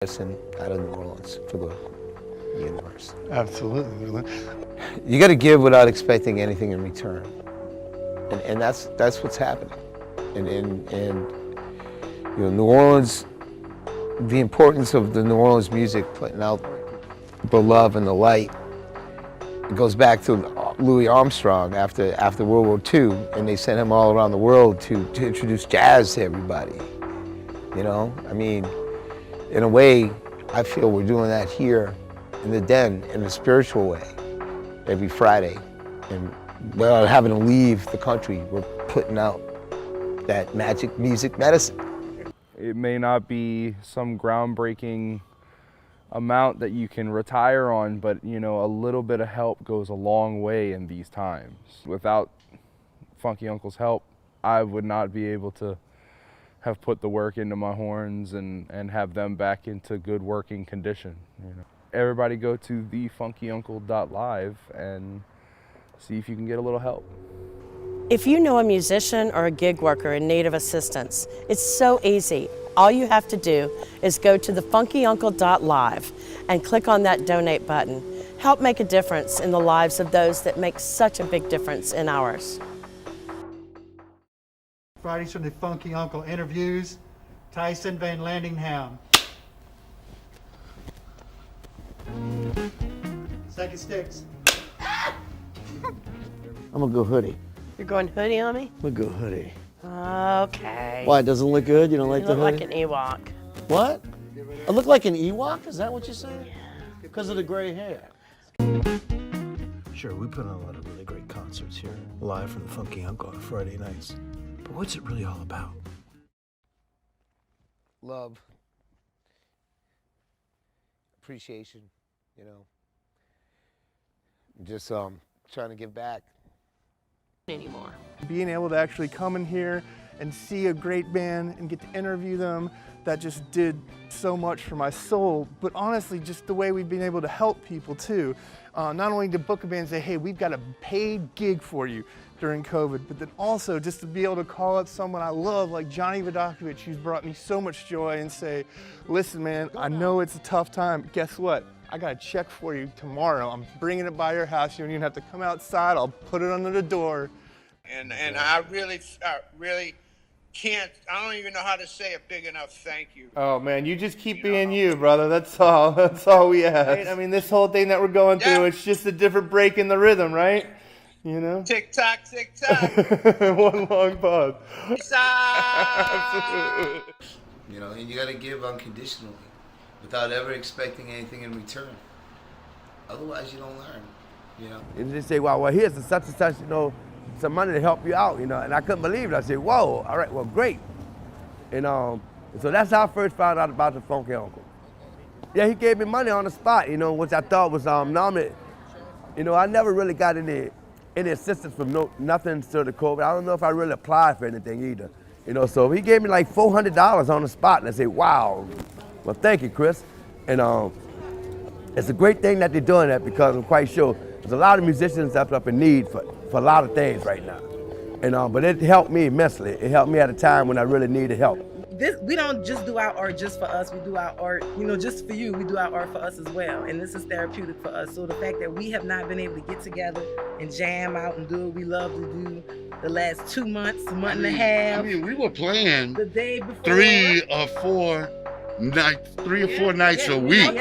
Listen, out of New Orleans for the universe. Absolutely. You got to give without expecting anything in return, and that's what's happening. And you know, New Orleans, the importance of the New Orleans music putting out the love and the light. It goes back to Louis Armstrong after World War II, and they sent him all around the world to introduce jazz to everybody. You know, I mean, in a way, I feel we're doing that here in the Den in a spiritual way every Friday. And without having to leave the country, we're putting out that magic music medicine. It may not be some groundbreaking amount that you can retire on, but you know, a little bit of help goes a long way in these times. Without Funky Uncle's help, I would not be able to have put the work into my horns and have them back into good working condition. You know, everybody go to the FunkyUncle.Live and see if you can get a little help. If you know a musician or a gig worker in need of assistance, it's so easy. All you have to do is go to the FunkyUncle.Live and click on that donate button. Help make a difference in the lives of those that make such a big difference in ours. Fridays from the Funky Uncle interviews, Tyson Van Landingham. Second sticks. I'm gonna go hoodie. You're going hoodie on me? I'm gonna go hoodie. Okay. Why, it doesn't look good? You don't like You the look hoodie? like an Ewok. What? I look like an Ewok? Is that what you're saying? Because of the gray hair. Sure, we put on a lot of really great concerts here, live from the Funky Uncle on Friday nights. But what's it really all about? Love, appreciation, you know, just trying to give back. Anymore. Being able to actually come in here and see a great band and get to interview them, that just did so much for my soul. But honestly, just the way we've been able to help people too. Not only to book a band and say, hey, we've got a paid gig for you during COVID, but then also just to be able to call up someone I love like Johnny Vodakovich, who's brought me so much joy, and say, listen man, I know it's a tough time, but guess what? I got a check for you tomorrow. I'm bringing it by your house. You don't even have to come outside. I'll put it under the door. And I really can't, I don't even know how to say a big enough thank you. Oh man, you just keep being you, brother. That's all. That's all we ask. Right? I mean, this whole thing that we're going through, it's just a different break in the rhythm, right? You know? Tick tock, tick tock. One long pause. You know, and you got to give unconditionally, without ever expecting anything in return. Otherwise, you don't learn. You know. And they say, well, here's the such and such, you know, some money to help you out, you know. And I couldn't believe it. I said, whoa, all right, well, great. And so that's how I first found out about the Funky Uncle. Yeah, he gave me money on the spot, you know, which I thought was normally, you know, I never really got any assistance from nothing to the COVID. I don't know if I really applied for anything either, you know. So he gave me like $400 on the spot, and I said, wow, well, thank you, Chris. And it's a great thing that they're doing that, because I'm quite sure there's a lot of musicians up in need for a lot of things right now. And but it helped me immensely. It helped me at a time when I really needed help. We don't just do our art just for us. We do our art, you know, just for you. We do our art for us as well. And this is therapeutic for us. So the fact that we have not been able to get together and jam out and do what we love to do the last 2 months, a month and a half. I mean, we were playing the day before. 3 or 4 nights a week.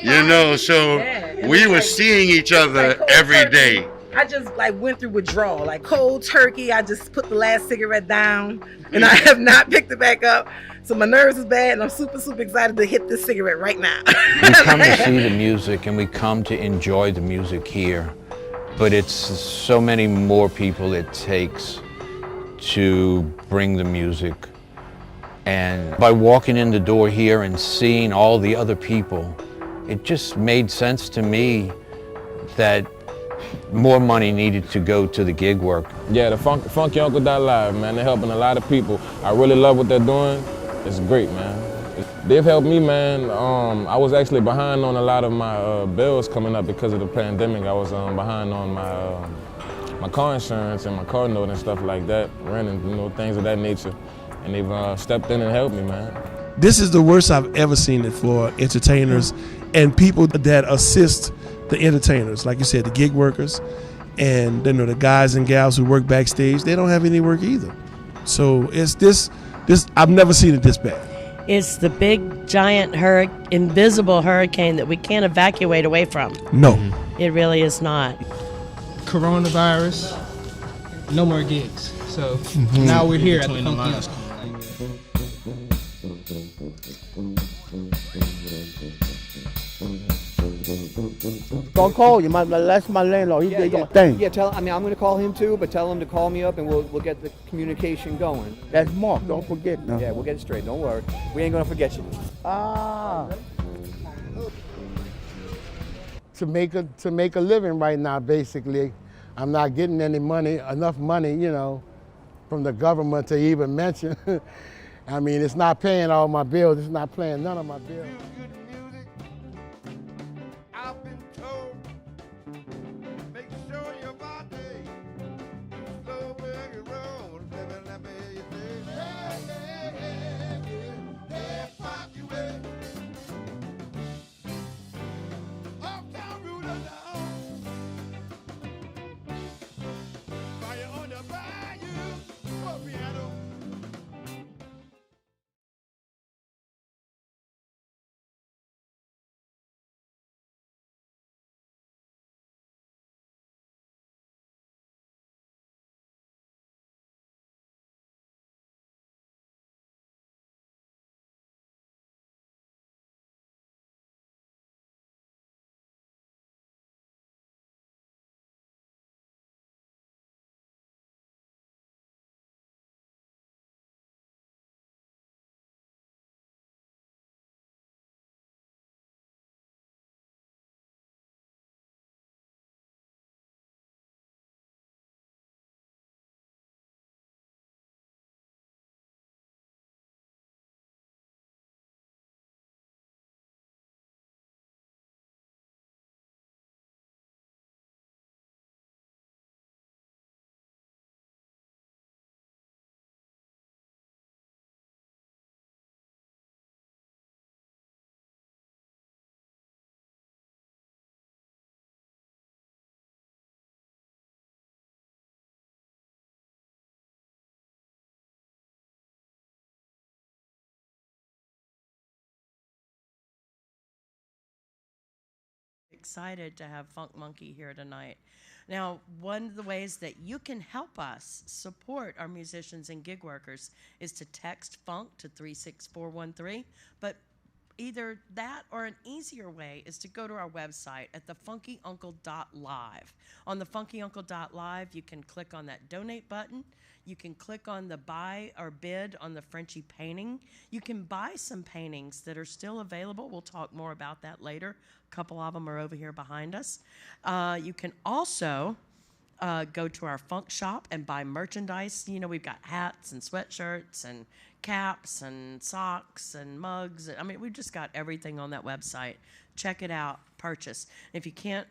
You know, so we were seeing each other every day. I just like went through withdrawal, like cold turkey. I just put the last cigarette down and I have not picked it back up. So my nerves is bad and I'm super, super excited to hit this cigarette right now. We come to see the music and we come to enjoy the music here, but it's so many more people it takes to bring the music. And by walking in the door here and seeing all the other people, it just made sense to me that more money needed to go to the gig work. Yeah, the FunkyUncle.Live, man, they're helping a lot of people. I really love what they're doing. It's great, man. They've helped me, man. I was actually behind on a lot of my bills coming up because of the pandemic. I was behind on my car insurance and my car note and stuff like that, rent and, you know, things of that nature. And they've stepped in and helped me, man. This is the worst I've ever seen it for entertainers and people that assist the entertainers. Like you said, the gig workers and the guys and gals who work backstage, they don't have any work either. So it's this I've never seen it this bad. It's the big, giant, invisible hurricane that we can't evacuate away from. No. It really is not. Coronavirus, no more gigs. So now we're here at the Funky Uncle. Don't call you. That's my landlord. He's doing thing. Yeah, I'm going to call him too, but tell him to call me up and we'll get the communication going. That's Mark. Don't forget. No. Yeah, we'll get it straight. Don't worry. We ain't going to forget you. To make a living right now, basically, I'm not getting enough money, from the government to even mention. I mean, it's not paying all my bills. It's not paying none of my bills. Excited to have Funk Monkey here tonight. Now, one of the ways that you can help us support our musicians and gig workers is to text FUNK to 36413, but either that or an easier way is to go to our website at the FunkyUncle.Live. On the FunkyUncle.Live, you can click on that donate button. You can click on the buy or bid on the Frenchy Painting. You can buy some paintings that are still available. We'll talk more about that later. A couple of them are over here behind us. You can also go to our Funk shop and buy merchandise. We've got hats and sweatshirts and caps and socks and mugs. I mean, we've just got everything on that website. Check it out, purchase. If you can't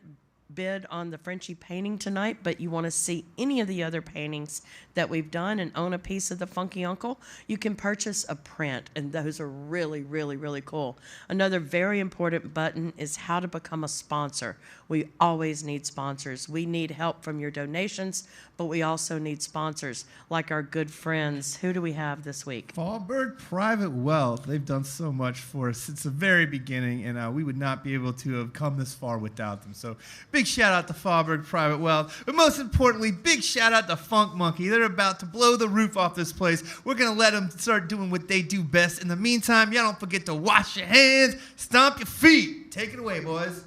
bid on the Frenchy Painting tonight, but you want to see any of the other paintings that we've done and own a piece of the Funky Uncle, you can purchase a print, and those are really, really, really cool. Another very important button is how to become a sponsor. We always need sponsors. We need help from your donations, but we also need sponsors like our good friends. Who do we have this week? Fallberg Private Wealth. They've done so much for us since the very beginning, and we would not be able to have come this far without them. So big shout out to Fallberg Private Wealth, but most importantly, big shout out to Funk Monkey. They're about to blow the roof off this place. We're going to let them start doing what they do best. In the meantime, y'all don't forget to wash your hands, stomp your feet. Take it away, boys.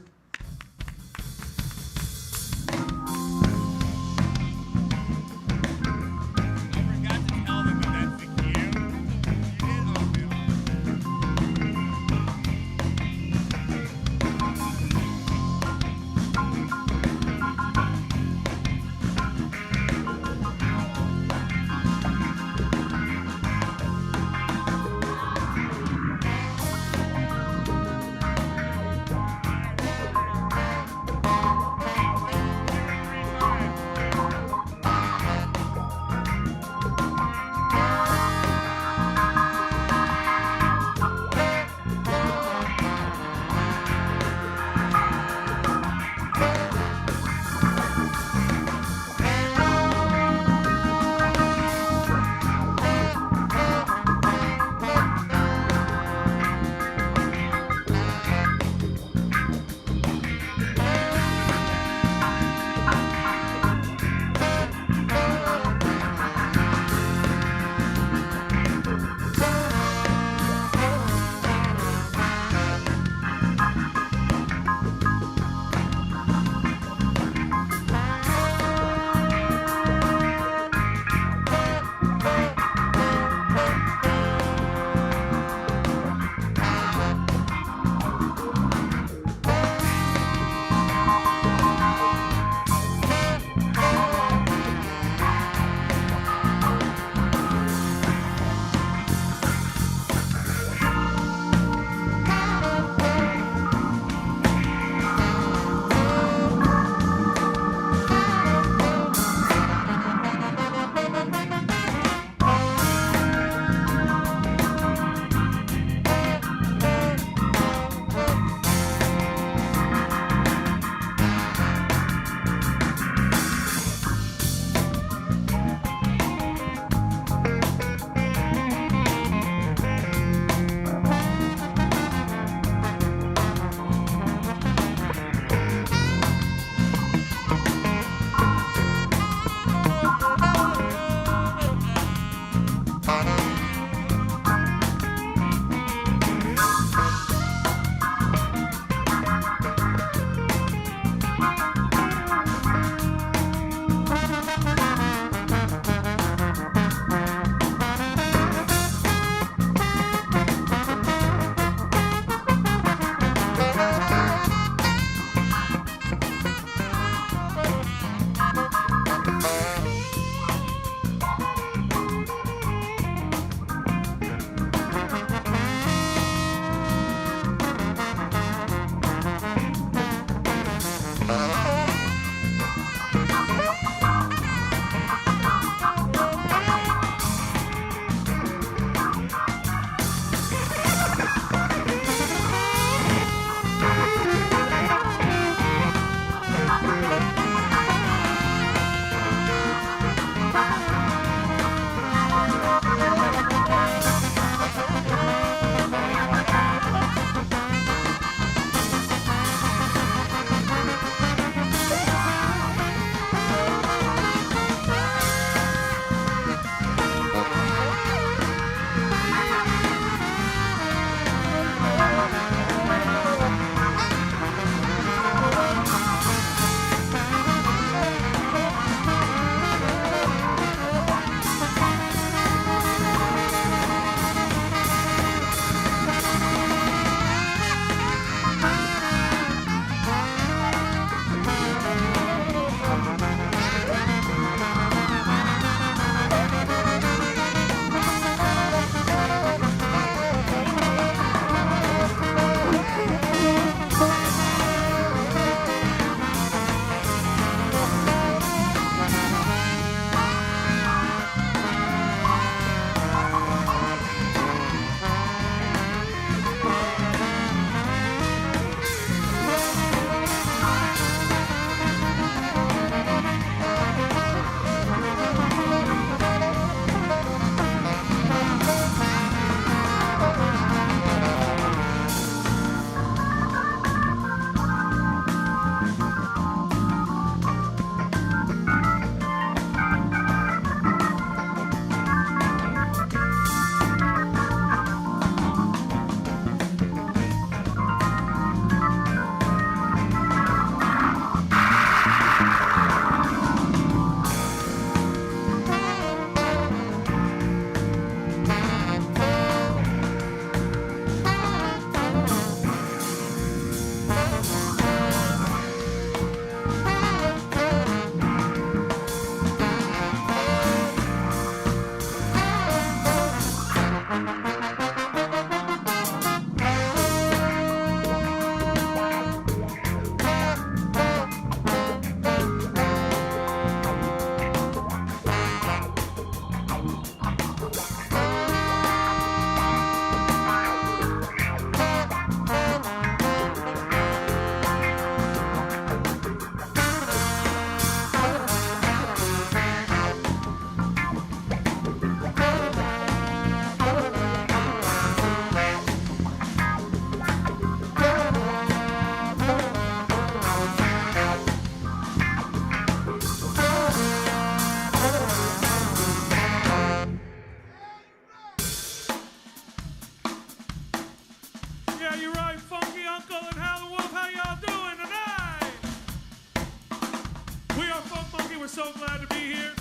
We're so glad to be here.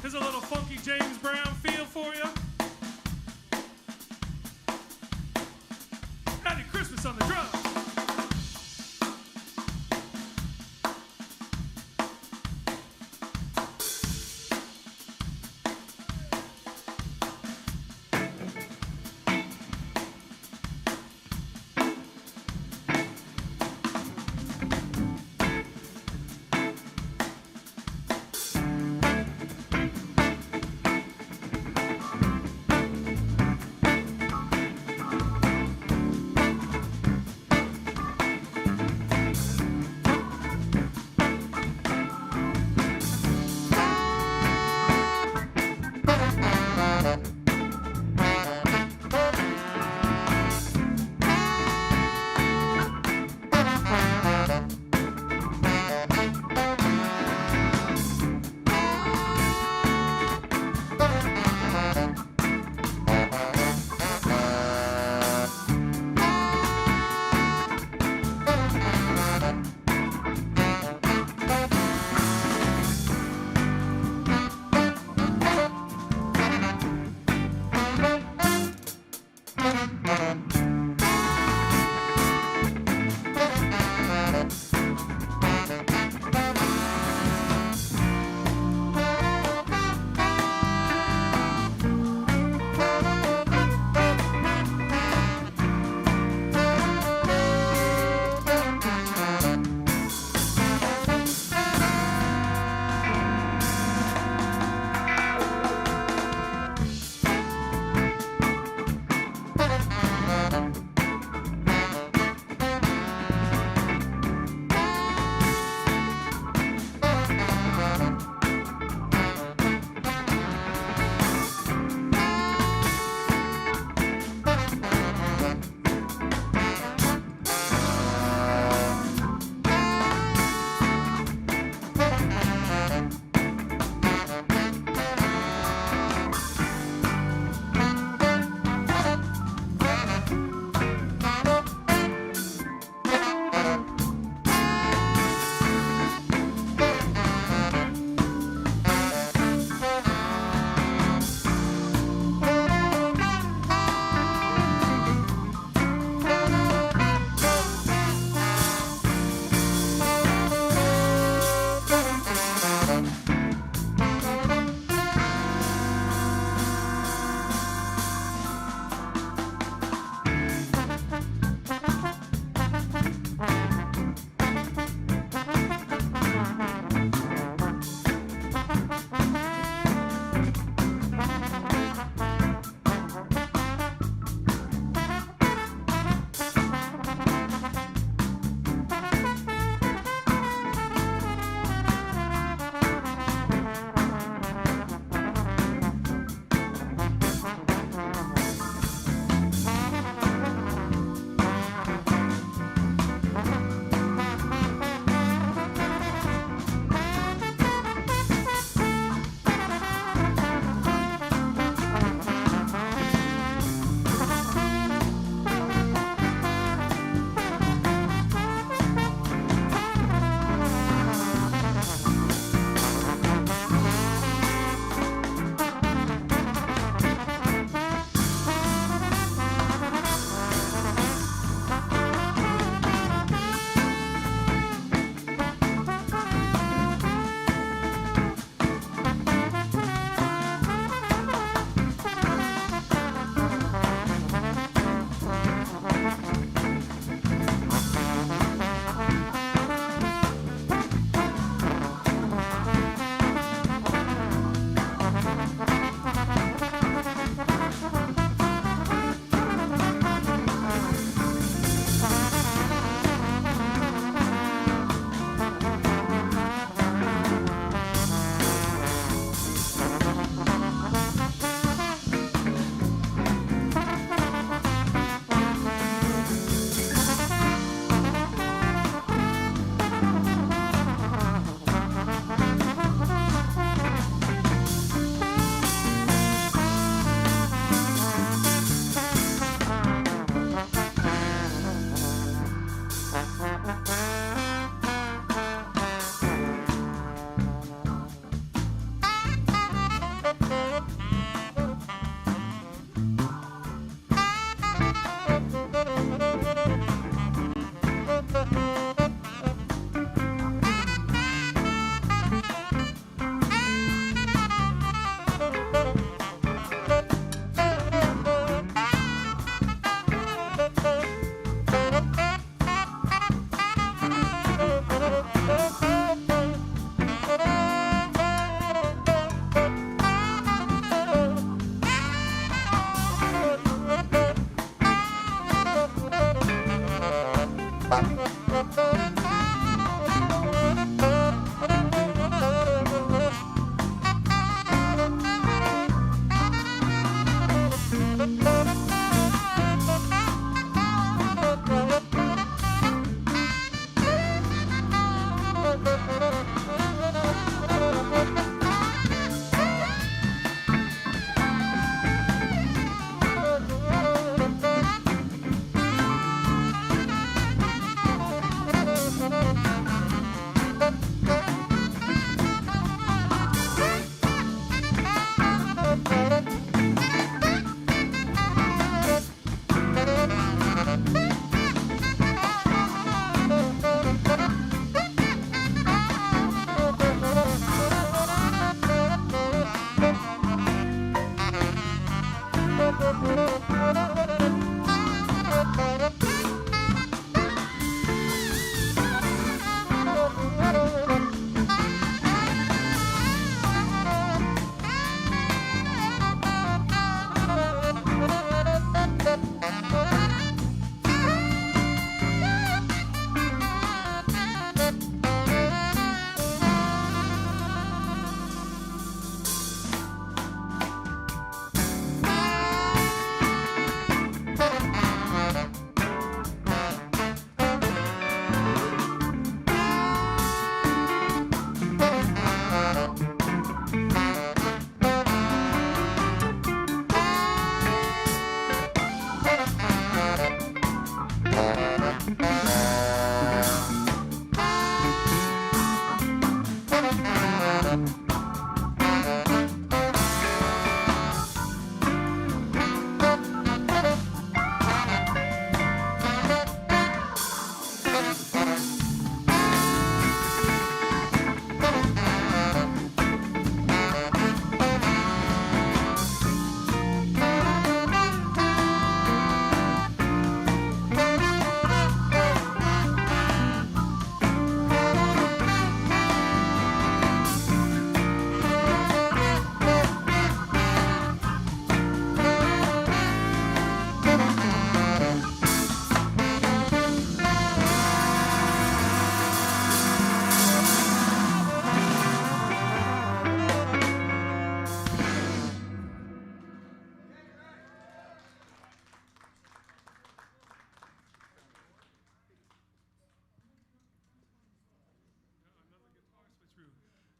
Here's a little funky James Brown feel for you. Happy Christmas on the drums.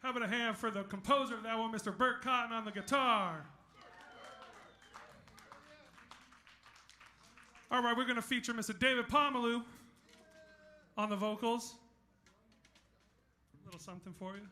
How about a hand for the composer of that one, Mr. Burt Cotton on the guitar? All right, we're going to feature Mr. David Pomeloy on the vocals. A little something for you.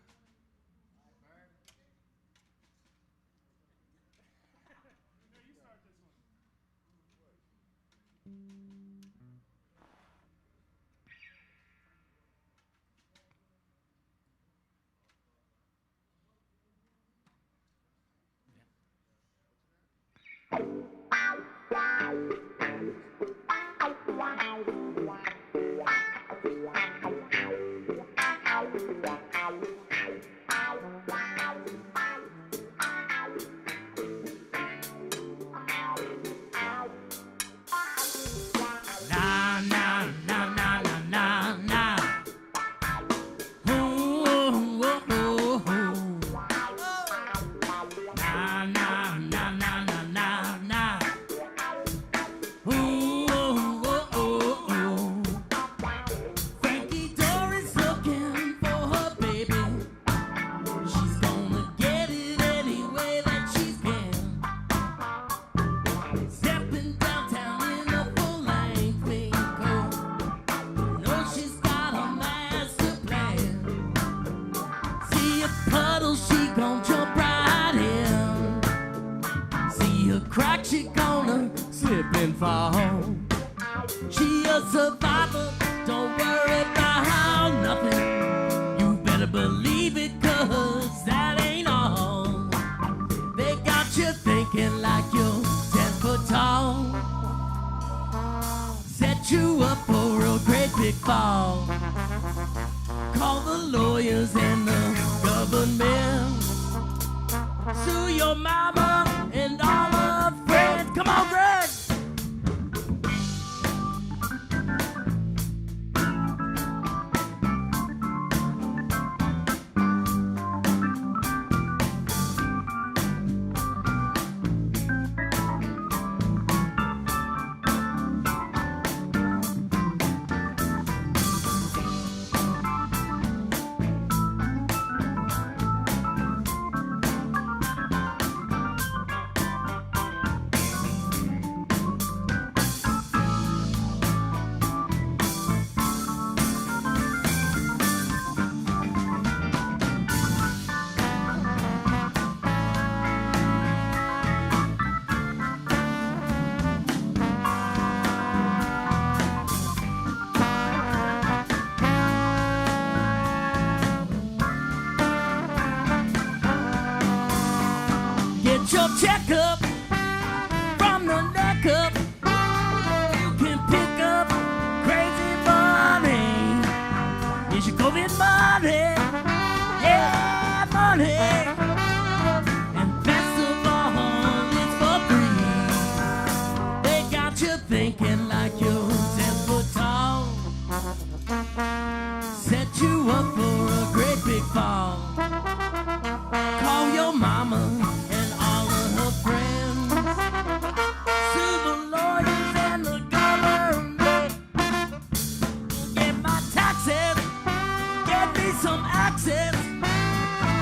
Your checkup from the neck up. You can pick up crazy money. It's your COVID money, yeah, money. And best of all, it's for free. They got you thinking like you're 10 foot tall. Set you up for a great big fall. Call your mama.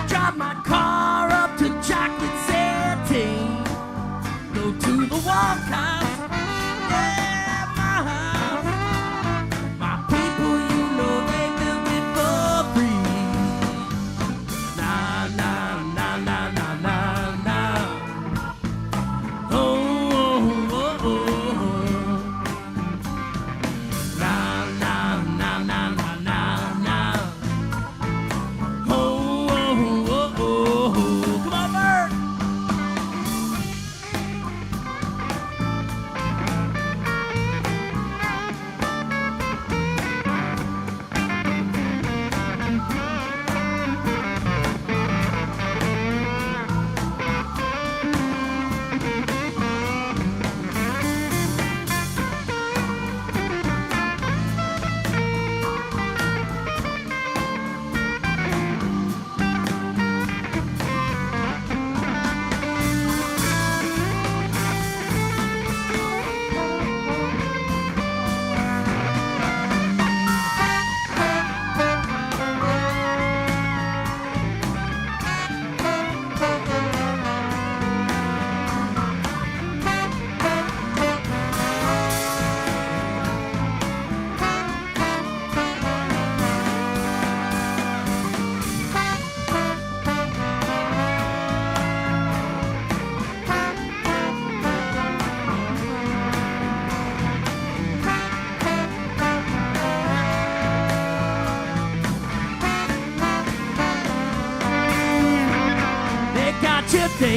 Drive my car up to Chocolate City. Go to the Walk House, yeah,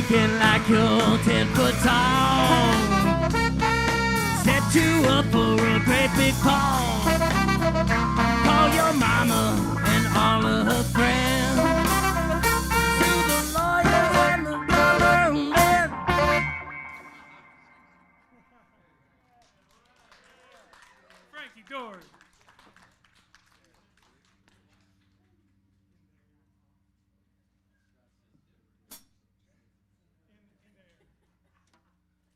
thinking like you're 10 foot tall. Set you up for a great big fall. Call your mama and all of her friends. To the lawyers and the government. Frankie Dory.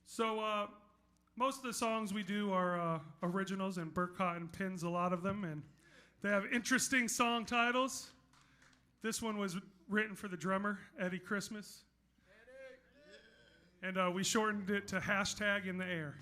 So most of the songs we do are originals, and Burt Cotton pins a lot of them, and they have interesting song titles. This one was written for the drummer, Eddie Christmas. And we shortened it to hashtag in the air.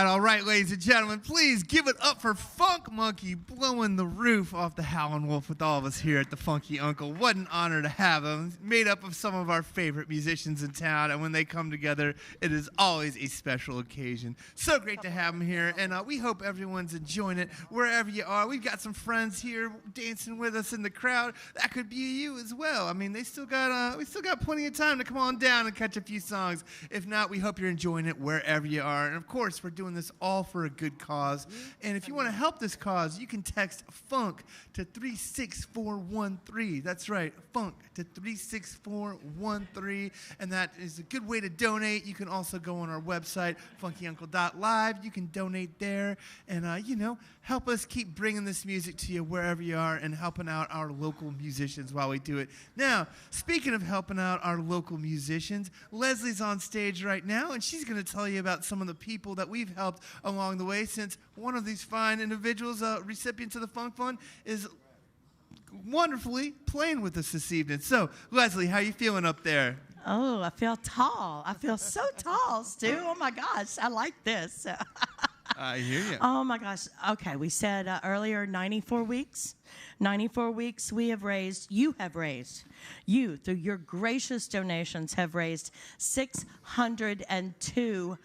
All right, ladies and gentlemen, please give it up for Funk Monkey blowing the roof off the Howlin Wolf with all of us here at the Funky Uncle. What an honor to have him. Made up of some of our favorite musicians in town, and when they come together, it is always a special occasion. So great to have him here, and we hope everyone's enjoying it wherever you are. We've got some friends here dancing with us in the crowd. That could be you as well. I mean, we still got plenty of time to come on down and catch a few songs. If not, we hope you're enjoying it wherever you are. And of course, we're doing this all for a good cause. And if you want to help this cause, you can text FUNK to 36413. That's right, FUNK to 36413. And that is a good way to donate. You can also go on our website, FunkyUncle.Live. You can donate there and, help us keep bringing this music to you wherever you are and helping out our local musicians while we do it. Now, speaking of helping out our local musicians, Leslie's on stage right now, and she's going to tell you about some of the people that we've helped along the way, since one of these fine individuals, recipients of the Funk Fund, is wonderfully playing with us this evening. So, Leslie, how you feeling up there? Oh, I feel tall. I feel so tall, Stu. Oh, my gosh. I like this. I hear you. Oh, my gosh. Okay, we said earlier 94 weeks. 94 weeks you, through your gracious donations, have raised $602,000.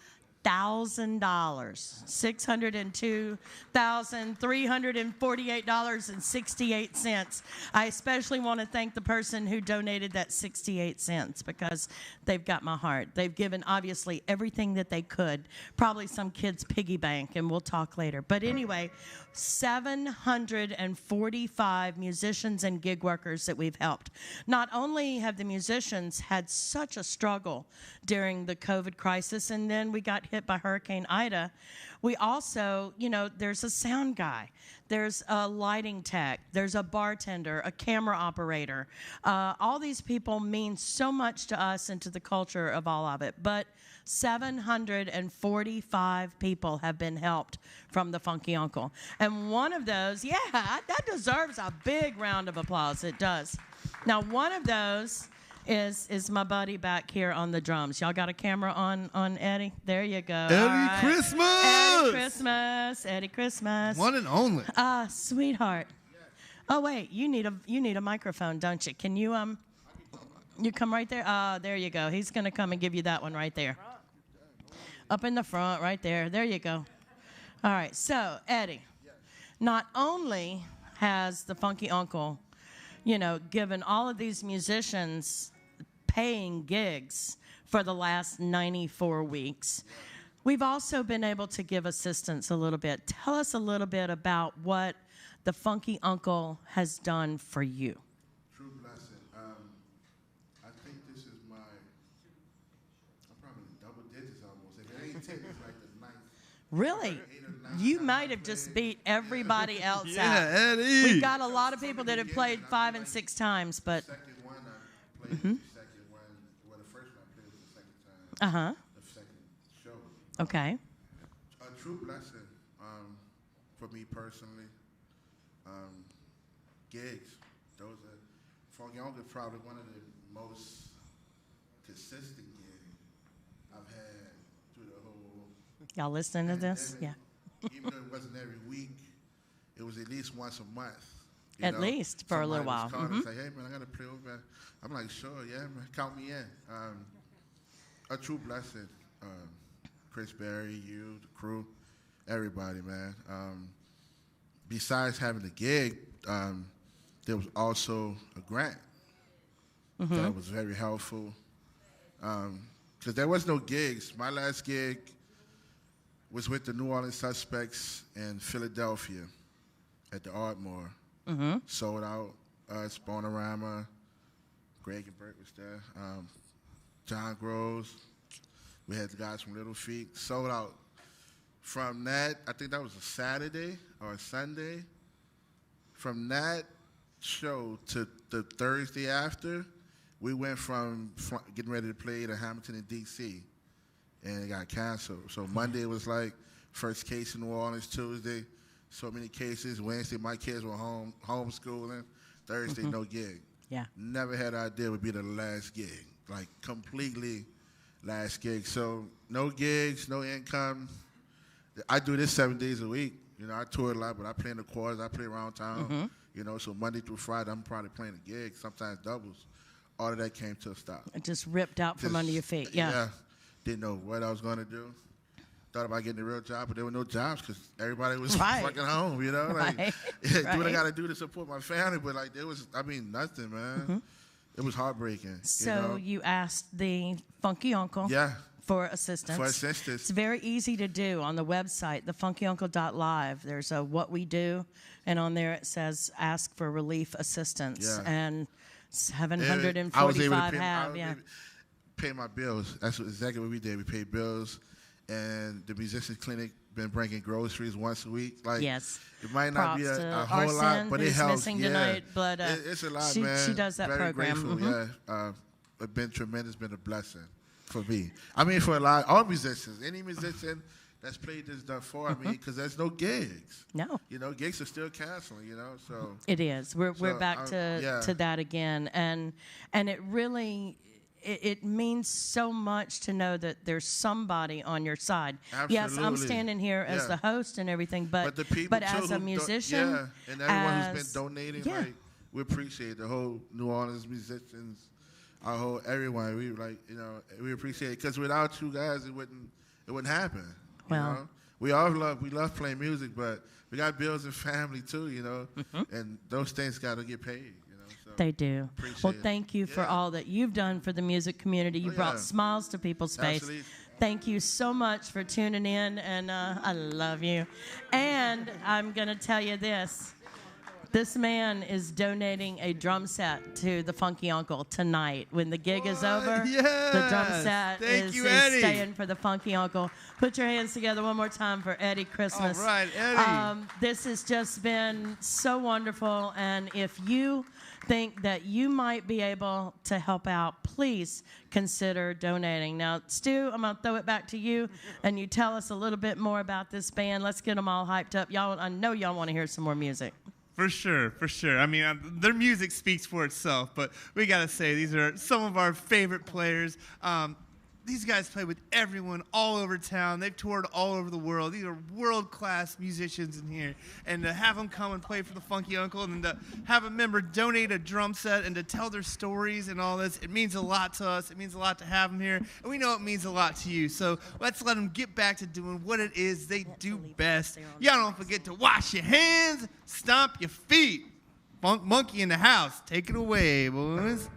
$602,348.68. I especially want to thank the person who donated that 68 cents because they've got my heart. They've given obviously everything that they could, probably some kid's piggy bank, and we'll talk later. But anyway, 745 musicians and gig workers that we've helped. Not only have the musicians had such a struggle during the COVID crisis, and then we got hit hit by Hurricane Ida, we also, you know, there's a sound guy, there's a lighting tech, there's a bartender, a camera operator. All these people mean so much to us and to the culture of all of it. But 745 people have been helped from the Funky Uncle. And one of those, yeah, that deserves a big round of applause. It does. Now, one of those is my buddy back here on the drums. Y'all got a camera on Eddie? There you go. Eddie Christmas! Eddie Christmas. Eddie Christmas. One and only. Sweetheart. Oh, wait, you need a microphone, don't you? Can you you come right there? There you go. He's going to come and give you that one right there. Up in the front, right there. There you go. All right. So, Eddie, not only has the Funky Uncle, you know, given all of these musicians paying gigs for the last 94 weeks, we've also been able to give assistance a little bit. Tell us a little bit about what the Funky Uncle has done for you. True blessing. I think this is I'm probably in double digits almost. If it ain't 10, it's like the ninth. Really? You might have just beat everybody else Yeah, out. Eddie. We've got a lot of people that have played 5 and 6 times, but. The second one I played, the second one, well, the first one I played was the second time. Uh-huh. The second show. Okay. A true blessing for me personally. Gigs. Those are, Funky Uncle is probably one of the most consistent gigs I've had through the whole. Y'all listening to this? Yeah. Even though it wasn't every week, it was at least once a month. At least for a little while. Somebody was calling and say, hey, man, I got to play over. I'm like, sure, yeah, man, count me in. A true blessing. Chris Berry, you, the crew, everybody, man. Besides having the gig, there was also a grant that was very helpful. Because there was no gigs. My last gig was with the New Orleans Suspects in Philadelphia at the Ardmore. Sold out. Us, Bonorama, Greg and Burt was there. John Groves. We had the guys from Little Feet. Sold out. From that, I think that was a Saturday or a Sunday. From that show to the Thursday after, we went from getting ready to play to Hamilton and D.C., and it got canceled. So Monday was like first case in New Orleans. Tuesday, so many cases. Wednesday, my kids were homeschooling. Thursday, no gig. Yeah. Never had an idea it would be the last gig, like completely last gig. So no gigs, no income. I do this 7 days a week. You know, I tour a lot, but I play in the quarters. I play around town. You know, so Monday through Friday, I'm probably playing a gig, sometimes doubles. All of that came to a stop. It just ripped out from under your feet. Yeah. Didn't know what I was going to do. Thought about getting a real job, but there were no jobs because everybody was fucking home, you know? Like, do what I got to do to support my family, but like, there was, nothing, man. It was heartbreaking. So you asked the Funky Uncle for assistance. It's very easy to do on the website, FunkyUncle.Live. There's a what we do, and on there it says ask for relief assistance. And 745 have, pay my bills. That's exactly what we did. We paid bills, and the Musicians Clinic been bringing groceries once a week. Like, it might not be a whole lot, but it helps. Tonight, but it's a lot, she, man. She does that Very program. Grateful, it's been tremendous. Been a blessing for me. I mean, for all musicians, any musician that's played this stuff for me, because there's no gigs. No. You know, gigs are still canceling. You know, so it is. We're back to that again, and it really. It means so much to know that there's somebody on your side. Absolutely. Yes, I'm standing here as the host and everything, but the people as a musician, and everyone who's been donating, like, we appreciate the whole New Orleans musicians, everyone. We we appreciate it, because without you guys, it wouldn't happen. Well, we love playing music, but we got bills and family too, you know, and those things got to get paid. They do. Well, thank you for all that you've done for the music community. You brought smiles to people's face. Absolutely. Thank you so much for tuning in, and I love you. And I'm going to tell you this. This man is donating a drum set to the Funky Uncle tonight. When the gig is over, the drum set is staying for the Funky Uncle. Put your hands together one more time for Eddie Christmas. All right, Eddie. This has just been so wonderful, and if you think that you might be able to help out, please consider donating. Now, Stu, I'm going to throw it back to you, and you tell us a little bit more about this band. Let's get them all hyped up. Y'all, I know y'all want to hear some more music. For sure, for sure. I mean, their music speaks for itself, but we got to say these are some of our favorite players. These guys play with everyone all over town. They've toured all over the world. These are world-class musicians in here. And to have them come and play for the Funky Uncle and to have a member donate a drum set and to tell their stories and all this, it means a lot to us. It means a lot to have them here. And we know it means a lot to you. So let's let them get back to doing what it is they do best. Y'all don't forget to wash your hands, stomp your feet. Funk Monkey in the house. Take it away, boys.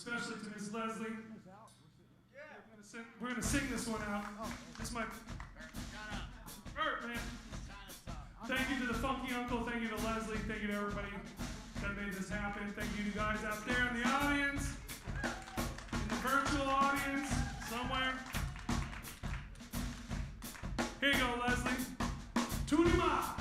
Especially to Miss Leslie. We're gonna sing this one out. This might. Man. Thank you to the Funky Uncle. Thank you to Leslie. Thank you to everybody that made this happen. Thank you to guys out there in the audience, in the virtual audience, somewhere. Here you go, Leslie. Tune him up.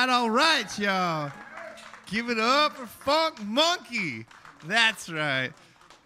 All right, y'all. Give it up for Funk Monkey. That's right.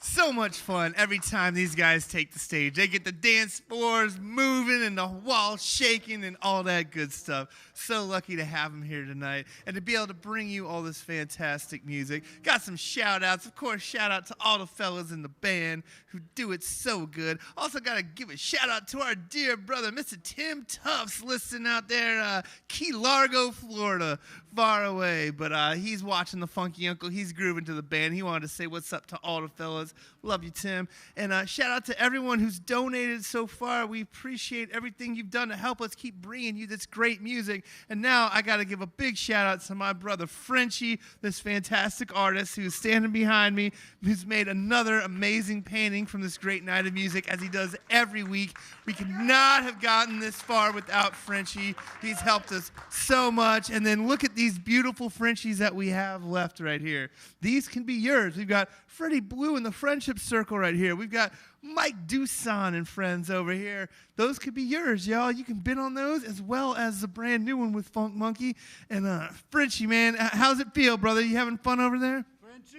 So much fun every time these guys take the stage. They get the dance floors moving and the walls shaking and all that good stuff. So lucky to have them here tonight and to be able to bring you all this fantastic music. Got some shout outs. Of course, shout out to all the fellas in the band who do it so good. Also got to give a shout out to our dear brother, Mr. Tim Tufts, listening out there, Key Largo, Florida, far away. But he's watching the Funky Uncle. He's grooving to the band. He wanted to say what's up to all the fellas. Love you, Tim. And shout out to everyone who's donated so far. We appreciate everything you've done to help us keep bringing you this great music. And now I got to give a big shout out to my brother Frenchy, this fantastic artist who's standing behind me, who's made another amazing painting from this great night of music, as he does every week. We could not have gotten this far without Frenchy. He's helped us so much. And then look at these beautiful Frenchies that we have left right here. These can be yours. We've got Freddie Blue in the Friendship Circle right here. We've got Mike Duson and friends over here. Those could be yours, y'all. You can bid on those, as well as the brand new one with Funk Monkey. And Frenchy, man, how's it feel, brother? You having fun over there? Frenchy?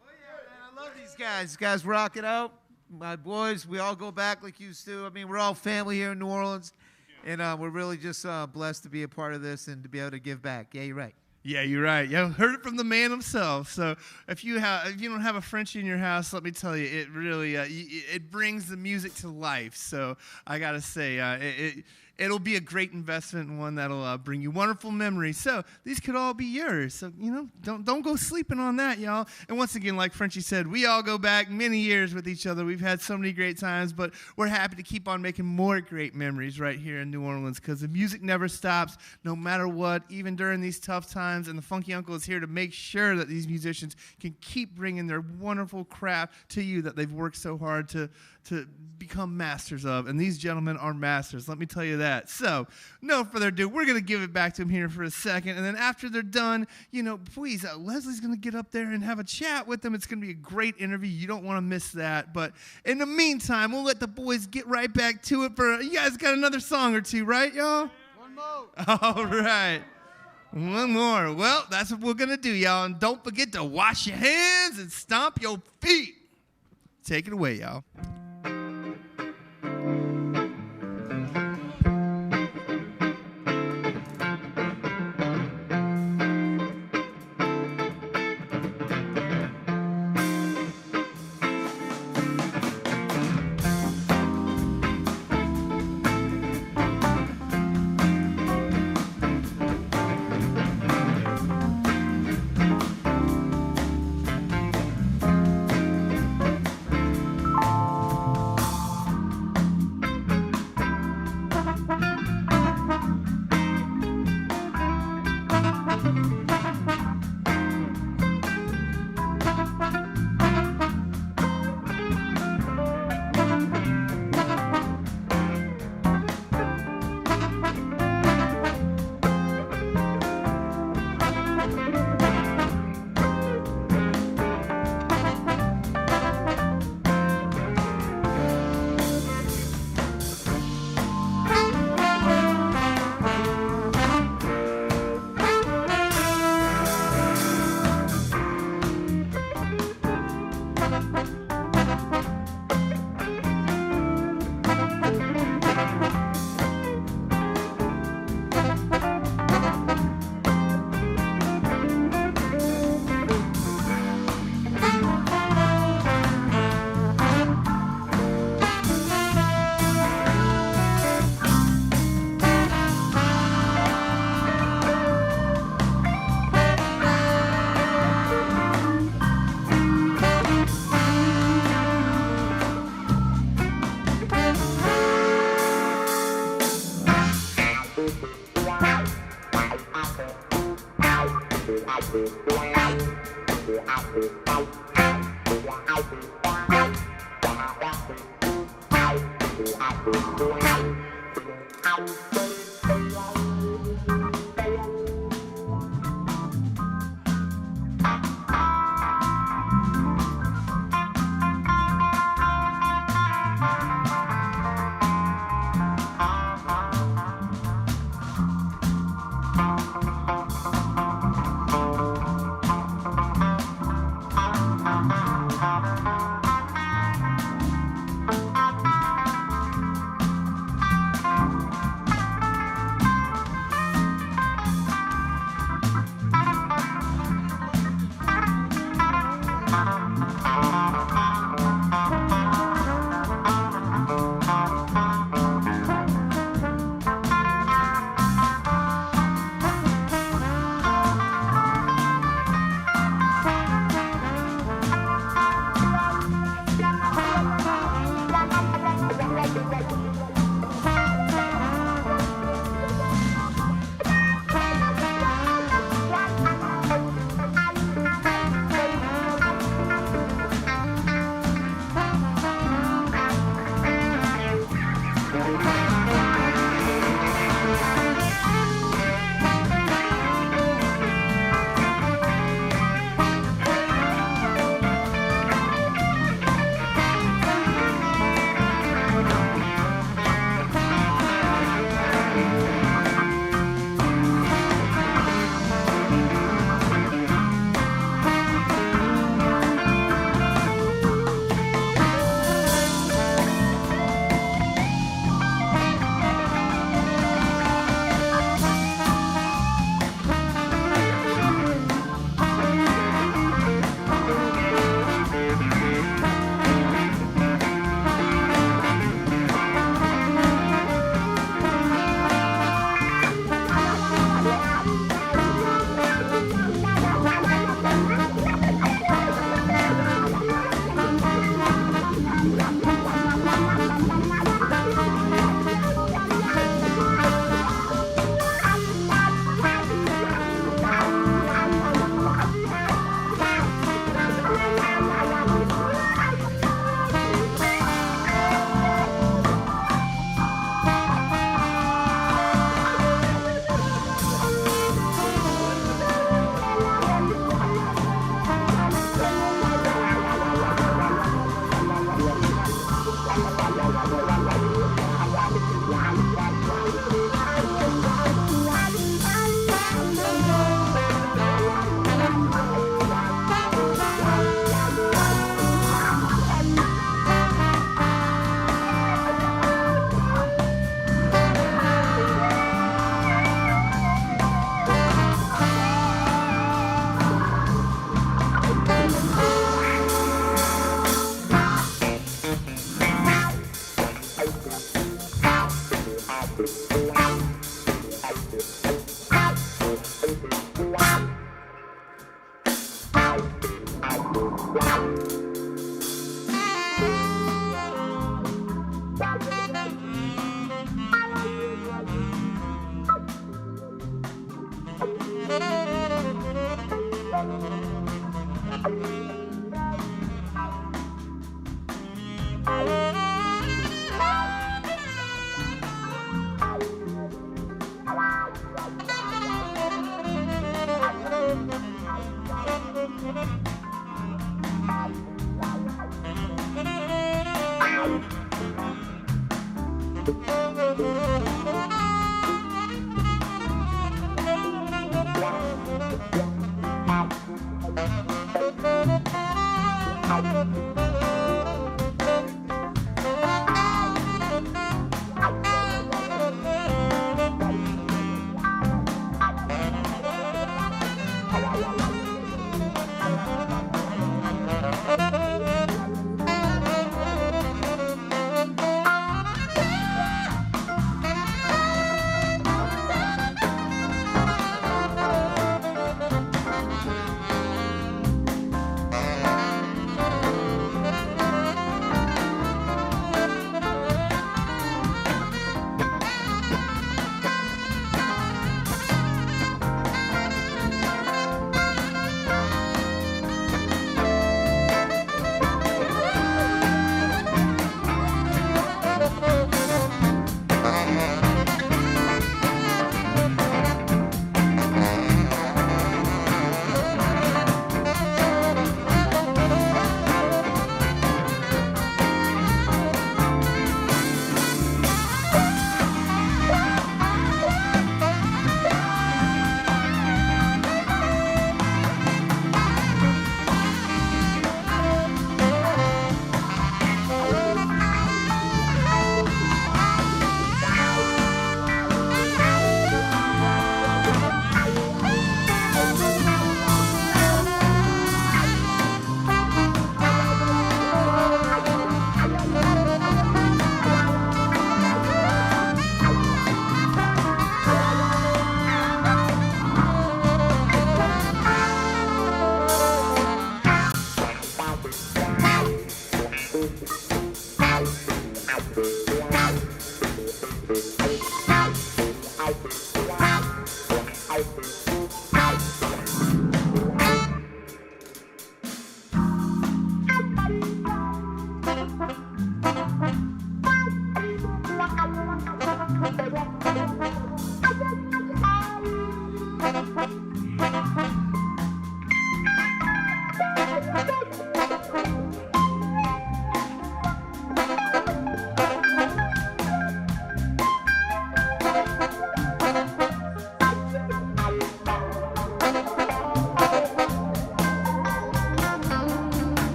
Oh, yeah, man. I love these guys. These guys rock it out. My boys, we all go back like you used to. I mean, we're all family here in New Orleans. And we're really just blessed to be a part of this and to be able to give back. Yeah, you're right. Yeah, you're right. You heard it from the man himself. So if you don't have a Frenchie in your house, let me tell you, it really it brings the music to life. So I gotta say, it'll be a great investment and one that'll bring you wonderful memories. So these could all be yours. So don't go sleeping on that, y'all. And once again, like Frenchy said, we all go back many years with each other. We've had so many great times, but we're happy to keep on making more great memories right here in New Orleans, because the music never stops, no matter what, even during these tough times. And the Funky Uncle is here to make sure that these musicians can keep bringing their wonderful craft to you that they've worked so hard to become masters of. And these gentlemen are masters, let me tell you that. So no further ado, we're going to give it back to them here for a second. And then after they're done, please, Leslie's going to get up there and have a chat with them. It's going to be a great interview. You don't want to miss that. But in the meantime, we'll let the boys get right back to it. You guys got another song or two, right, y'all? One more. All right. One more. Well, that's what we're going to do, y'all. And don't forget to wash your hands and stomp your feet. Take it away, y'all.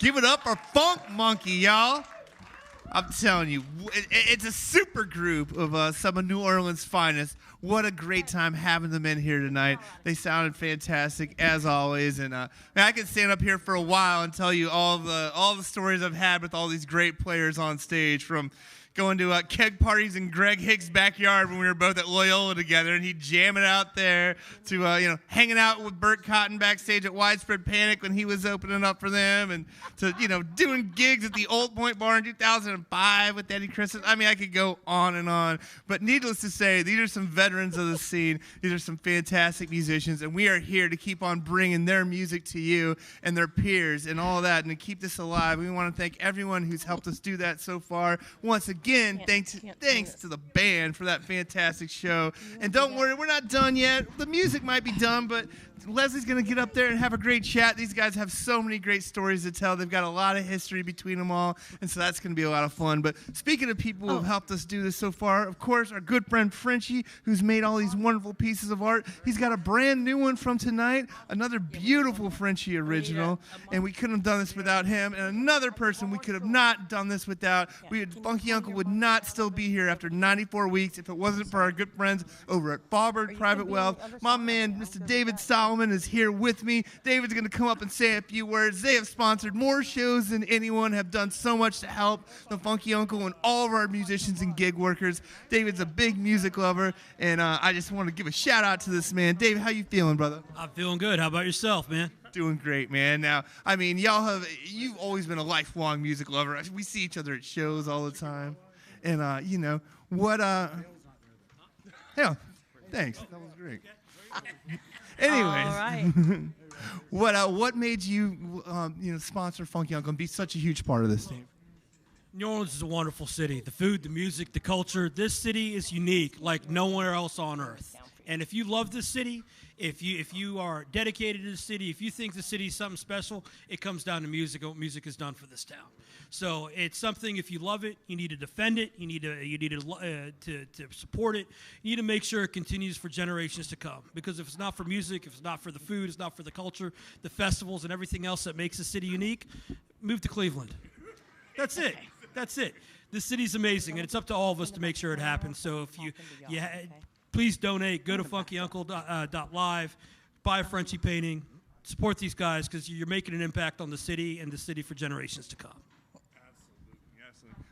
Give it up for Funk Monkey, y'all. I'm telling you, it's a super group of some of New Orleans' finest. What a great time having them in here tonight. They sounded fantastic as always, and I could stand up here for a while and tell you all the stories I've had with all these great players on stage, from going to keg parties in Greg Hicks' backyard when we were both at Loyola together, and he'd jam it out there, to hanging out with Burt Cotton backstage at Widespread Panic when he was opening up for them, and to doing gigs at the Old Point Bar in 2005 with Eddie Christmas. I mean, I could go on and on, but needless to say, these are some veterans of the scene. These are some fantastic musicians, and we are here to keep on bringing their music to you and their peers and all that, and to keep this alive. We want to thank everyone who's helped us do that so far. Once again, thanks to the band for that fantastic show. And don't worry, we're not done yet. The music might be done, but Leslie's going to get up there and have a great chat. These guys have so many great stories to tell. They've got a lot of history between them all, and so that's going to be a lot of fun. But speaking of people who have helped us do this so far, of course, our good friend Frenchy, who's made all these wonderful pieces of art. He's got a brand new one from tonight, another beautiful Frenchy original, and we couldn't have done this without him. And another person we could have not done this without. Funky Uncle would not still be here after 94 weeks if it wasn't for our good friends over at Faubourg Private Wealth. My man, Mr. David Solomon, is here with me. David's going to come up and say a few words. They have sponsored more shows than anyone, have done so much to help the Funky Uncle and all of our musicians and gig workers. David's a big music lover, and I just want to give a shout out to this man. David, how you feeling, brother? I'm feeling good. How about yourself, man? Doing great, man. Now, I mean, you've always been a lifelong music lover. We see each other at shows all the time. And, yeah, thanks. That was great. Anyways. All right. What made you sponsor Funky Uncle and be such a huge part of this team? New Orleans is a wonderful city. The food, the music, the culture. This city is unique like nowhere else on earth. And if you love this city, if you are dedicated to the city, if you think the city is something special, it comes down to music and what music has done for this town. So it's something, if you love it, you need to defend it, you need to support it, you need to make sure it continues for generations to come. Because if it's not for music, if it's not for the food, it's not for the culture, the festivals and everything else that makes the city unique, move to Cleveland. That's it. That's it. This city's amazing, and it's up to all of us to make sure it happens. So if you please donate. Go to FunkyUncle.Live, buy a Frenchy Painting, support these guys because you're making an impact on the city and the city for generations to come.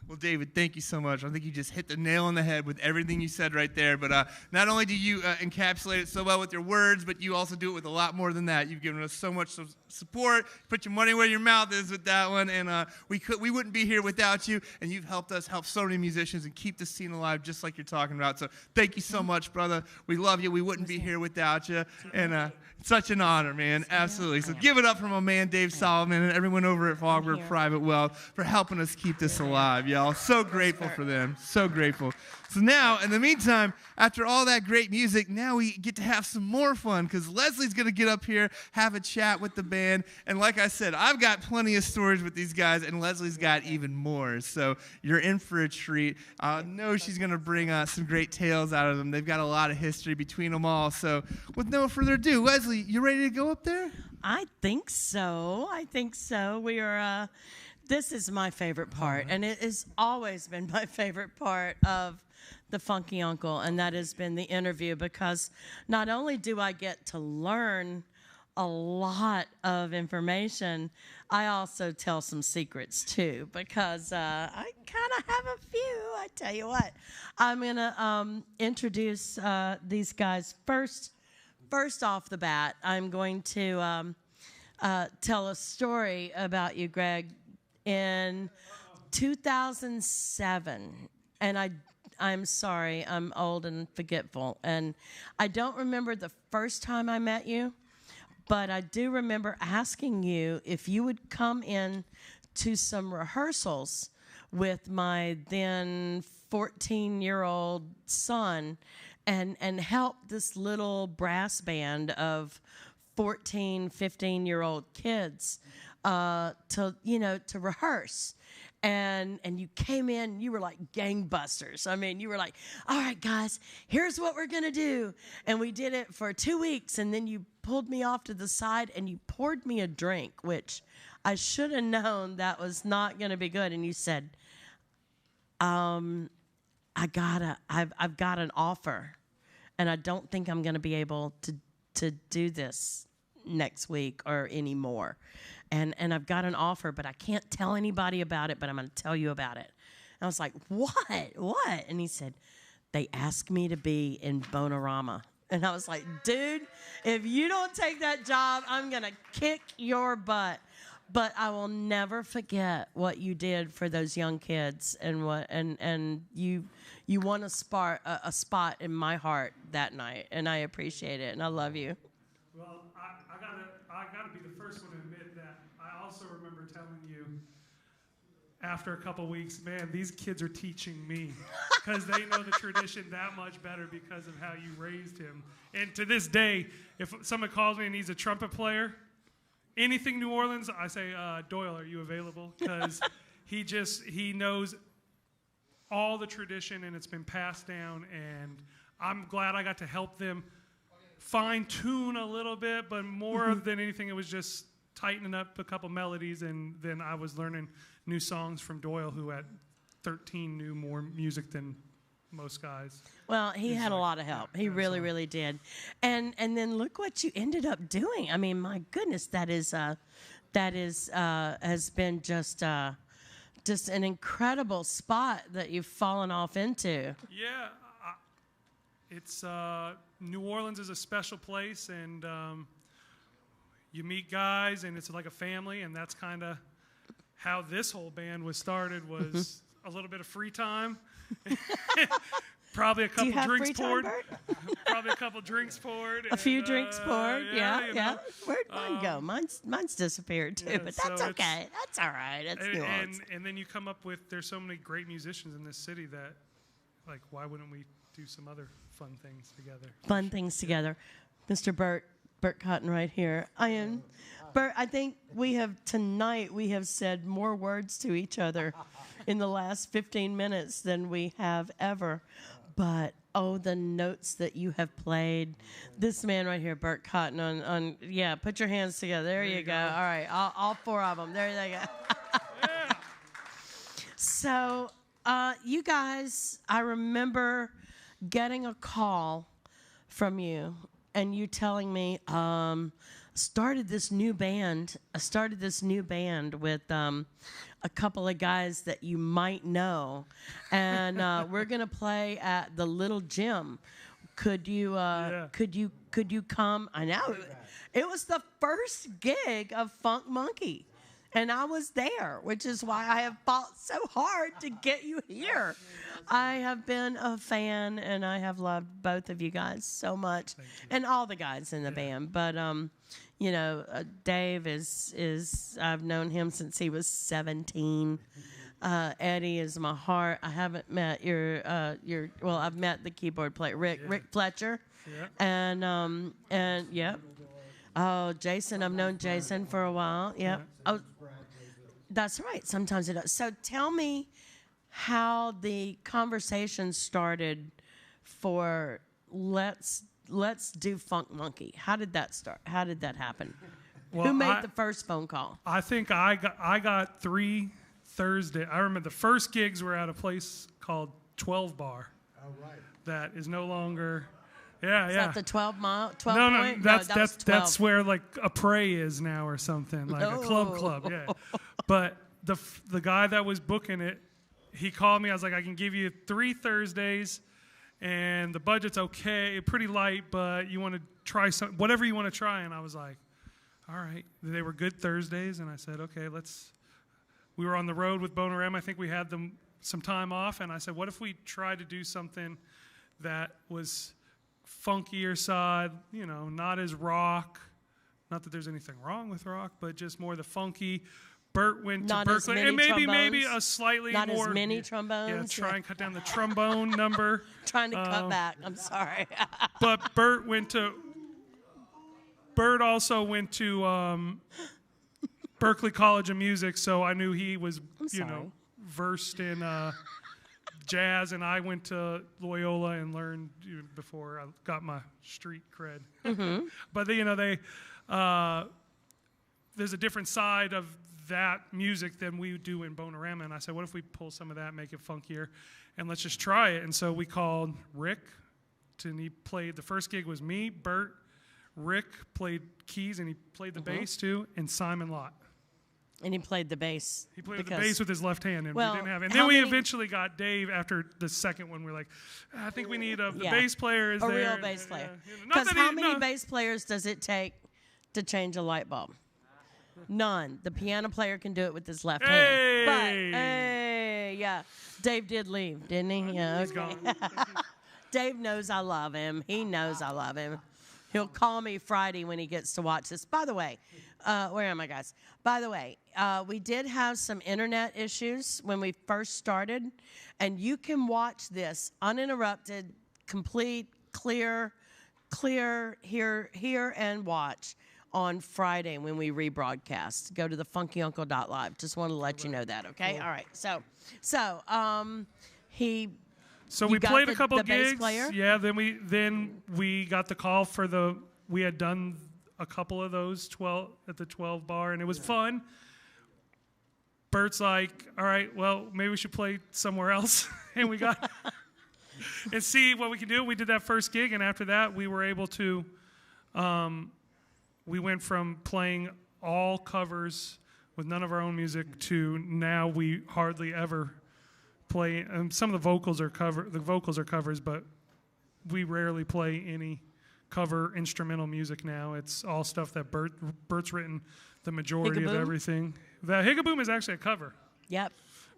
Well, David, thank you so much. I think you just hit the nail on the head with everything you said right there. But not only do you encapsulate it so well with your words, but you also do it with a lot more than that. You've given us so much support. Put your money where your mouth is with that one. And we wouldn't be here without you. And you've helped us help so many musicians and keep the scene alive just like you're talking about. So thank you so much, brother. We love you. We wouldn't be here without you. And it's such an honor, man. Absolutely. So give it up for my man, Dave Solomon, and everyone over at Fogberg Private Wealth for helping us keep this alive, y'all. So grateful for them. So grateful. So now, in the meantime, after all that great music, now we get to have some more fun because Leslie's going to get up here, have a chat with the band. And like I said, I've got plenty of stories with these guys, and Leslie's got even more. So you're in for a treat. I know she's going to bring some great tales out of them. They've got a lot of history between them all. So with no further ado, Leslie, you ready to go up there? I think so. We are... This is my favorite part, and it has always been my favorite part of the Funky Uncle, and that has been the interview, because not only do I get to learn a lot of information, I also tell some secrets too, because I kind of have a few. I tell you what, I'm going to introduce these guys first. First off the bat, I'm going to tell a story about you, Greg. In 2007, and I'm sorry, I'm old and forgetful, and I don't remember the first time I met you, but I do remember asking you if you would come in to some rehearsals with my then 14-year-old son and help this little brass band of 14, 15-year-old kids to rehearse. And you came in, you were like gangbusters. I mean, you were like, all right, guys, here's what we're going to do. And we did it for 2 weeks, and then you pulled me off to the side and you poured me a drink, which I should have known that was not going to be good. And you said, I've got an offer, and I don't think I'm going to be able to do this next week or anymore. And I've got an offer, but I can't tell anybody about it, but I'm going to tell you about it. And I was like, what? And he said, they asked me to be in Bonorama. And I was like, dude, if you don't take that job, I'm going to kick your butt. But I will never forget what you did for those young kids, and you won a spot in my heart that night, and I appreciate it, and I love you. Well, I gotta be the first one to admit that I also remember telling you after a couple weeks, man, these kids are teaching me, because they know the tradition that much better because of how you raised him. And to this day, if someone calls me and needs a trumpet player, anything New Orleans, I say, Doyle, are you available? Because he knows all the tradition, and it's been passed down, and I'm glad I got to help them fine-tune a little bit, but more than anything, it was just tightening up a couple melodies, and then I was learning new songs from Doyle, who at 13 knew more music than most guys. Well, he had a lot of help. He really did. And then look what you ended up doing. I mean, my goodness, that has been just an incredible spot that you've fallen off into. Yeah, it's New Orleans is a special place, and you meet guys, and it's like a family, and that's kind of how this whole band was started, was a little bit of free time. Probably a Do couple you have drinks free time, poured. Bert? Probably a couple drinks poured. A few and, drinks poured. Yeah, you yeah. know. Where'd mine go? Mine's disappeared too, Yeah, but so that's it's- okay. That's all right. That's and, nuanced. and then you come up with, there's so many great musicians in this city that, like, why wouldn't we do some other fun things together? Fun things together. Mr. Bert Cotton right here. Bert, I think we have said more words to each other in the last 15 minutes than we have ever. But oh, the notes that you have played. This man right here, Bert Cotton, yeah, put your hands together. There you go. All right, all four of them. There they go. Yeah. So, you guys, I remember getting a call from you and you telling me, I started this new band with a couple of guys that you might know, and we're gonna play at the little gym. Could you come? I know it was the first gig of Funk Monkey, and I was there, which is why I have fought so hard to get you here. I have been a fan, and I have loved both of you guys so much, and all the guys in the band. But you know, Dave is I've known him since he was 17. Eddie is my heart. I haven't met well, I've met the keyboard player, Rick Fletcher, and yep. Oh, Jason, I've known Jason for a while. Yep. Oh, that's right. Sometimes it does. So tell me how the conversation started for let's do Funk Monkey. How did that start? How did that happen? Well, Who made the first phone call? I think I got 3 Thursday. I remember the first gigs were at a place called 12 Bar. All right. That is no longer. Yeah, Is yeah. that the 12 mile? 12 No, point? that's that was 12. that's where like a Prey is now or something, like a club. Yeah. But the guy that was booking it, he called me. I was like, I can give you 3 Thursdays, and the budget's okay, pretty light, but you want to try some, whatever you want to try. And I was like, all right. They were good Thursdays, and I said, okay, let's. We were on the road with Boner M. I think we had them some time off, and I said, what if we try to do something that was funkier side, you know, not as rock. Not that there's anything wrong with rock, but just more the funky. Bert went to Berkeley, and maybe a slightly not more. Not as many trombones. Yeah, try and cut down the trombone number. Trying to cut back. I'm sorry. But Bert also went to Berkeley College of Music, so I knew he was, versed in jazz, and I went to Loyola and learned before I got my street cred. Mm-hmm. But there's a different side of that music than we do in Bonorama, and I said, what if we pull some of that, make it funkier, and let's just try it. And so we called Rick, and he played. The first gig was me, Bert, Rick played keys, and he played the bass too, and Simon Lott. And he played the bass. He played the bass with his left hand, and we didn't have it. And how then we many- eventually got Dave after the second one. We're like, I think we need the Yeah. bass player is a there. real bass player. Not Because that how he- many no. bass players does it take to change a light bulb? None. The piano player can do it with his left hand. But hey, yeah, Dave did leave, didn't he? Yeah, He's okay. gone. Dave knows I love him. He knows I love him. He'll call me Friday when he gets to watch this. By the way, where am I, guys? By the way, we did have some internet issues when we first started, and you can watch this uninterrupted, complete, clear, hear and watch on Friday when we rebroadcast. Go to the FunkyUncle.Live. Just want to let you know that, okay? Cool. All right. So we got played a the couple bass gigs. player? Yeah, then we got the call for we had done a couple of those 12 at the 12 bar, and it was fun. Bert's like, all right, well, maybe we should play somewhere else. And we got and see what we can do. We did that first gig, and after that we were able to we went from playing all covers with none of our own music to now we hardly ever play. Some of the vocals are covers, but we rarely play any cover instrumental music now. It's all stuff that Bert's written the majority of Higaboom? everything. That Higaboom is actually a cover. Yep.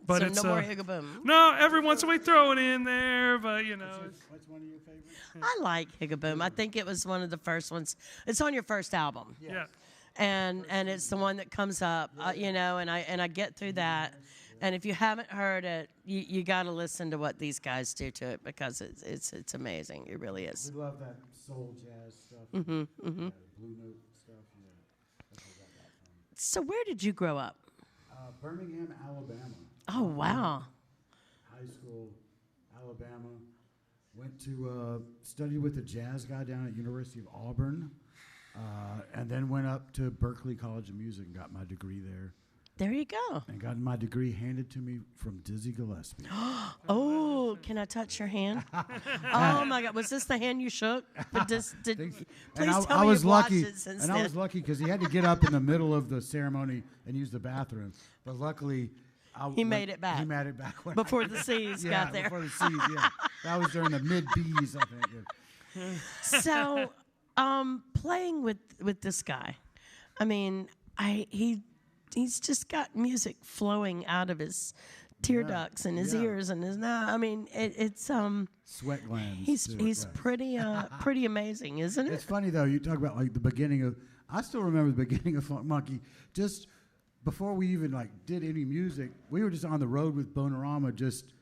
But so it's no more Higaboom. No, every once in a while we throw it in there, but you know. What's one of your favorites? I like Higaboom. I think it was one of the first ones. It's on your first album. Yeah. And it's the one that comes up, you know, and I get through that. And if you haven't heard it, you got to listen to what these guys do to it because it's amazing. It really is. We love that soul jazz stuff. Mhm, mhm. Blue note stuff. Yeah. That's where I got that from. So where did you grow up? Birmingham, Alabama. Oh, wow. High school, Alabama. Went to study with a jazz guy down at University of Auburn, and then went up to Berklee College of Music and got my degree there. There you go. And got my degree handed to me from Dizzy Gillespie. Oh, can I touch your hand? Oh my God, was this the hand you shook? But please tell I me was you've watched lucky, it since and then. I was lucky because he had to get up in the middle of the ceremony and use the bathroom. But luckily, He made it back. He made it back when Before the C's got there. Before the C's, yeah. That was during the mid B's, I think. So, playing with this guy, I mean, he's just got music flowing out of his tear ducts and his ears and his nose. I mean, it's sweat glands. He's pretty pretty amazing, isn't it? It's funny though. You talk about like the beginning of. I still remember the beginning of Funk Monkey. Just before we even like did any music, we were just on the road with Bonorama, just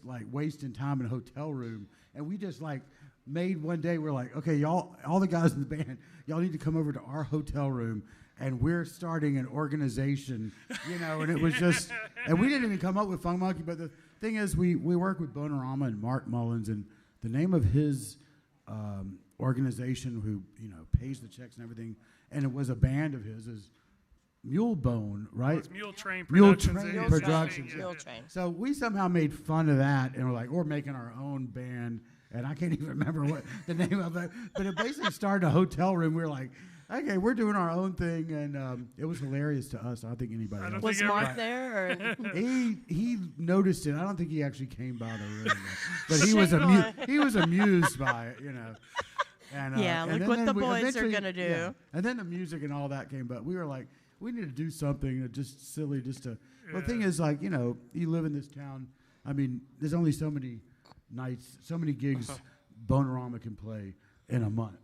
like wasting time in a hotel room, and we just like made one day. We're like, okay, y'all, all the guys in the band, y'all need to come over to our hotel room. And we're starting an organization, you know, and it was just, and we didn't even come up with Funk Monkey, but the thing is, we work with Bonorama and Mark Mullins, and the name of his organization, who, you know, pays the checks and everything, and it was a band of his, is Mule Bone, right? Well, it's Mule Train Mule Productions. Train Productions. Mule Train. So we somehow made fun of that, and we're like, we're making our own band, and I can't even remember what the name of it, but it basically started a hotel room. We were like, okay, we're doing our own thing, and it was hilarious to us. I don't think anybody else. Was Mark there? Or? He noticed it. I don't think he actually came by the room, but he was amused by it, you know. And, yeah, and look what the boys are eventually- gonna do. yeah. And then the music and all that came, but we were like, we need to do something just silly, just to. Well, the thing is, like, you know, you live in this town. I mean, there's only so many nights, so many gigs Bonorama can play in a month.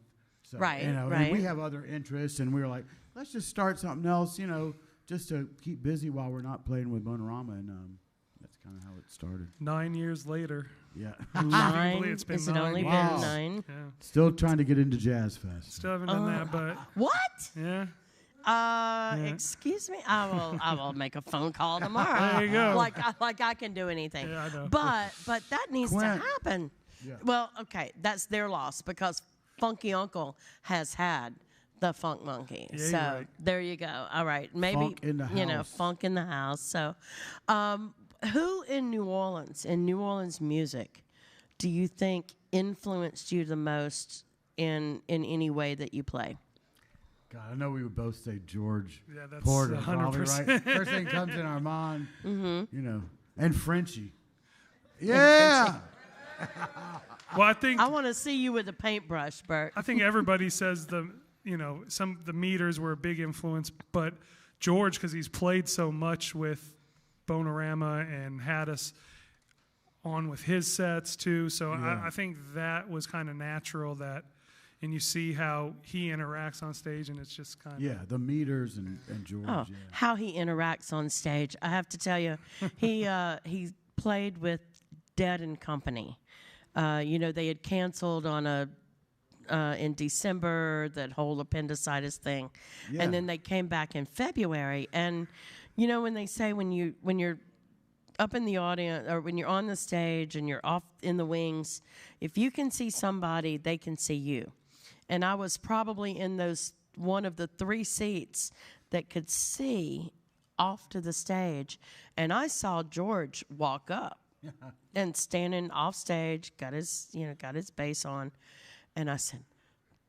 So, right, you know, right. And we have other interests, and we were like, let's just start something else, you know, just to keep busy while we're not playing with Bonorama, and that's kind of how it started. 9 years later. Yeah. 9? It's been Has it 9 only years. been 9? Yeah. Still trying to get into Jazz Fest. Still haven't done that, but What? yeah. Excuse me. I will make a phone call tomorrow. There you go. Like I can do anything. Yeah, I know. But that needs to Quint. happen. Yeah. Well, okay, that's their loss because Funky Uncle has had the Funk Monkey. Yeah, so you're right. there you go. All right, maybe Funk in the you know, house. funk in the house. So, who in New Orleans music, do you think influenced you the most in any way that you play? God, I know we would both say George Yeah, that's Porter, probably, 100%. right? First thing comes in our mind, you know, and Frenchy. And Yeah. Well, I think I want to see you with a paintbrush, Bert. I think everybody says the meters were a big influence, but George, because he's played so much with Bonorama and had us on with his sets too. So Yeah. I think that was kind of natural and you see how he interacts on stage, and it's just kind of Yeah, the meters and George. Oh, Yeah. how he interacts on stage. I have to tell you, he played with Dead and Company. You know, they had canceled on in December, that whole appendicitis thing. Yeah. And then they came back in February. And, you know, when they say when you're up in the audience or when you're on the stage and you're off in the wings, if you can see somebody, they can see you. And I was probably in one of the 3 seats that could see off to the stage. And I saw George walk up and standing off stage, got his bass on. And I said,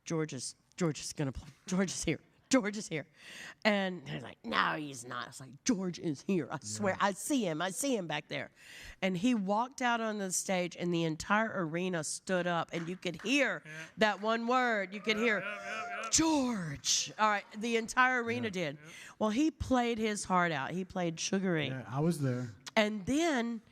George is going to play. George is here. George is here. And they're like, no, he's not. It's like, George is here. I swear, I see him back there. And he walked out on the stage, and the entire arena stood up, and you could hear that one word. You could hear, George. All right, the entire arena did. Well, he played his heart out. He played Sugar Ray. Yeah, I was there. And then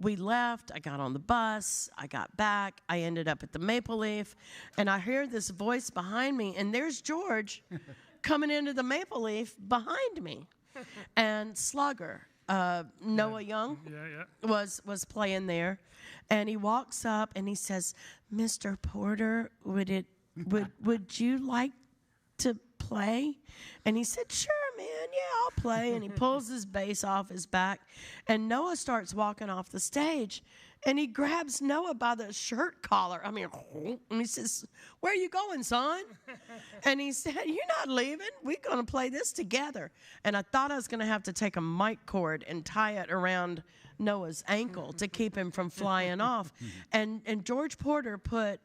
we left, I got on the bus, I got back, I ended up at the Maple Leaf, and I hear this voice behind me, and there's George coming into the Maple Leaf behind me. And Slugger, Noah Young, was playing there, and he walks up and he says, Mr. Porter, would you like to play? And he said, sure, man, yeah, I'll play. And he pulls his bass off his back, and Noah starts walking off the stage, and he grabs Noah by the shirt collar. And he says, where are you going, son? And he said, you're not leaving. We're going to play this together. And I thought I was going to have to take a mic cord and tie it around Noah's ankle to keep him from flying off. And George Porter put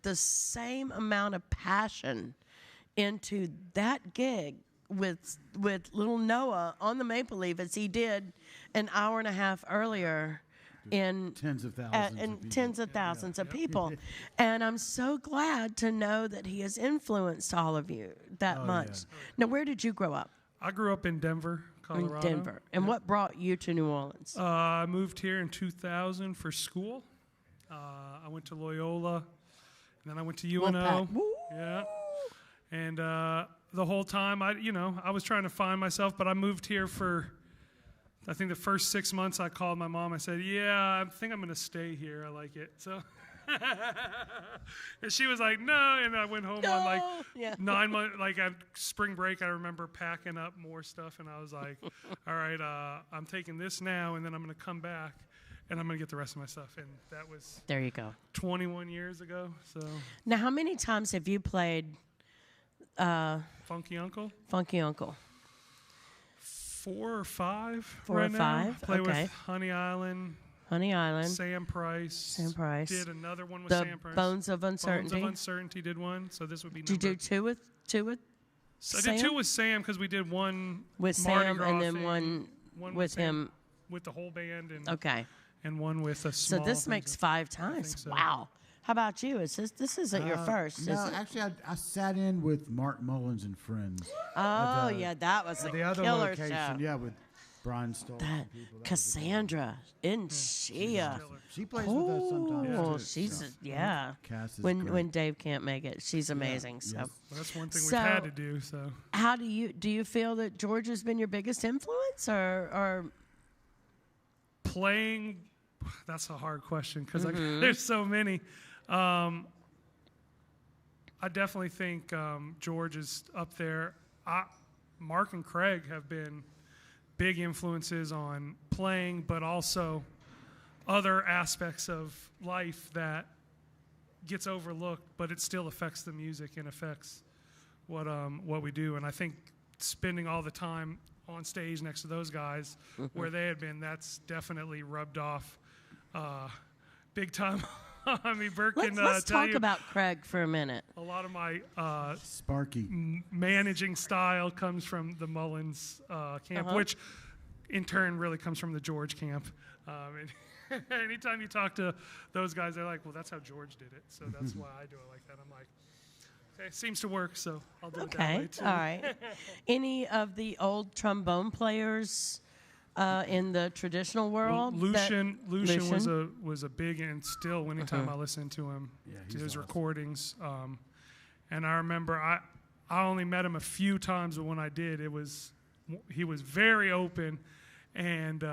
the same amount of passion into that gig with little Noah on the Maple Leaf as he did an hour and a half earlier in tens of thousands of people. And I'm so glad to know that he has influenced all of you that much. Yeah. Now, where did you grow up? I grew up in Denver, Colorado. In Denver. And what brought you to New Orleans? I moved here in 2000 for school. I went to Loyola, and then I went to UNO. Yeah. And the whole time, I was trying to find myself, but I moved here for, I think the first 6 months I called my mom. I said, yeah, I think I'm going to stay here. I like it. So, and she was like, no. And I went home on 9 months, at spring break, I remember packing up more stuff. And I was like, all right, I'm taking this now, and then I'm going to come back, and I'm going to get the rest of my stuff. And that was there you go 21 years ago. So now, how many times have you played Funky Uncle? Funky Uncle. 4 or 5. 4 or 5. Play with Honey Island. Sam Price. Did another one with Sam Price. Bones of Uncertainty. Bones of Uncertainty did one. So this would be. Did you do two with So Sam? I did 2 with Sam because we did one with Mardi Sam Gras and then thing, one with him with the whole band and and one with a small. So this makes 5 times. So. Wow. How about you? This isn't your first, no, is it? actually, I sat in with Mark Mullins and Friends. Oh, yeah, that was a the other killer location, show. Yeah, with Brian Stoll. That Cassandra, isn't she? She plays with us sometimes. Oh, too, she's so. Cass is when great. Dave can't make it, she's amazing. So Well, that's one thing we've had to do. So how do you feel that George has been your biggest influence, or playing? That's a hard question because there's so many. I definitely think George is up there. Mark and Craig have been big influences on playing, but also other aspects of life that gets overlooked, but it still affects the music and affects what we do. And I think spending all the time on stage next to those guys where they had been, that's definitely rubbed off big time. I mean, Burke let's talk about Craig for a minute. A lot of my Sparky managing style comes from the Mullins camp, which in turn really comes from the George camp. And anytime you talk to those guys, they're like, well, that's how George did it, so that's why I do it like that. I'm like, okay, it seems to work, so I'll do it that way too. All right. Any of the old trombone players in the traditional world? Lucian was a big, and still anytime I listen to him, to his recordings, and I remember I only met him a few times, but when I did, he was very open, and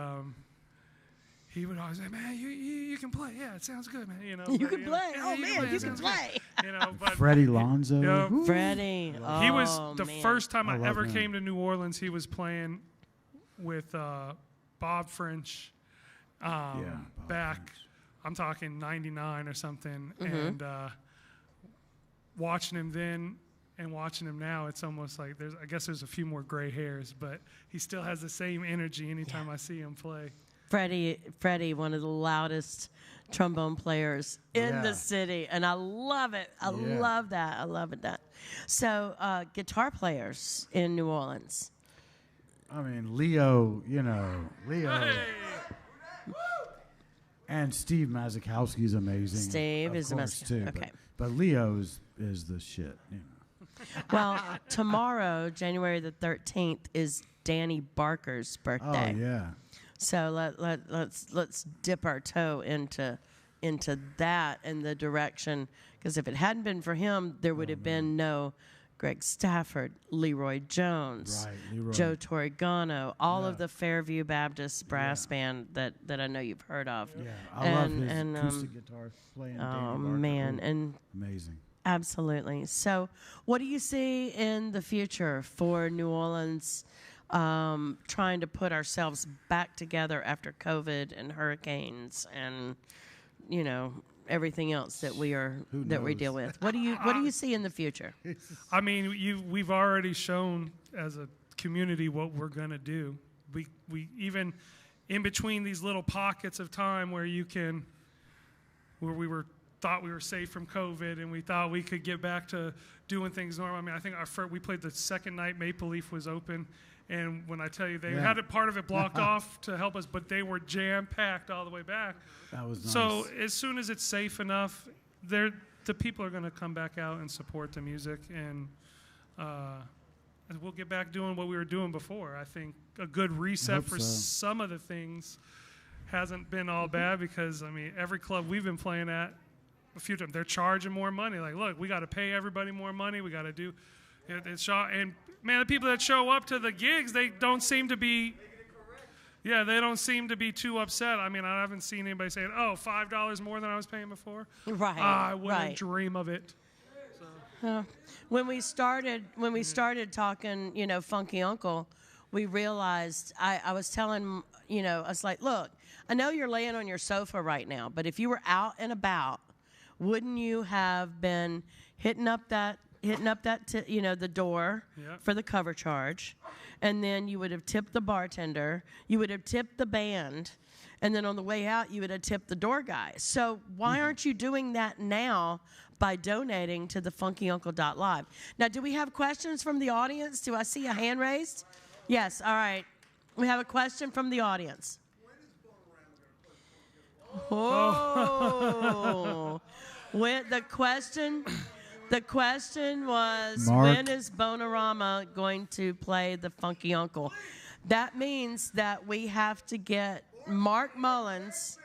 he would always say, "Man, you can play. Yeah, it sounds good, man. You know, you can play. Oh man, you can play. You know, but Freddie Lonzo. Freddie. He was the first time I ever came to New Orleans. He was playing with Bob French back, I'm talking 99 or something, and watching him then and watching him now, it's almost like I guess there's a few more gray hairs, but he still has the same energy anytime I see him play. Freddie, one of the loudest trombone players in the Yeah. city, and I love it. I love that. I love it. That. So, guitar players in New Orleans. I mean, Leo, Leo. And Steve Mazikowski is amazing. Steve of is course, too. okay. But Leo is the shit. Well, tomorrow, January the 13th, is Danny Barker's birthday. Oh yeah. So let's dip our toe into that and the direction, because if it hadn't been for him, there would have been no Greg Stafford, Leroy Jones, Leroy. Joe Torigano, all of the Fairview Baptist brass band that I know you've heard of. Yeah, I love his acoustic guitar playing. Oh Danny Barker. man, and amazing. Absolutely. So, what do you see in the future for New Orleans? Trying to put ourselves back together after COVID and hurricanes and everything else that we deal with. What do you see in the future? I mean, we've already shown as a community what we're gonna do. We even in between these little pockets of time where we thought we were safe from COVID and we thought we could get back to doing things normal. I mean, I think we played the second night Maple Leaf was open, and when I tell you they had part of it blocked off to help us, but they were jam-packed all the way back. That was nice. So as soon as it's safe enough, the people are going to come back out and support the music, and we'll get back doing what we were doing before. I think a good reset for some of the things hasn't been all bad, because, I mean, every club we've been playing at, a few times, they're charging more money. Like, look, we got to pay everybody more money. We got to do it. And man, the people that show up to the gigs, they don't seem to be. Yeah, they don't seem to be too upset. I mean, I haven't seen anybody saying, "Oh, $5 more than I was paying before." Right. I wouldn't dream of it. When we started talking, Funky Uncle, we realized I was telling, I was like, look, I know you're laying on your sofa right now, but if you were out and about, wouldn't you have been hitting up that the door for the cover charge, and then you would have tipped the bartender, you would have tipped the band, and then on the way out you would have tipped the door guy. So why aren't you doing that now by donating to the FunkyUncle.Live? Now, do we have questions from the audience? Do I see a hand raised? Yes. All right. We have a question from the audience. Oh. The question was, Mark. when is Bonorama going to play the Funky Uncle? That means that we have to get Mark Mullins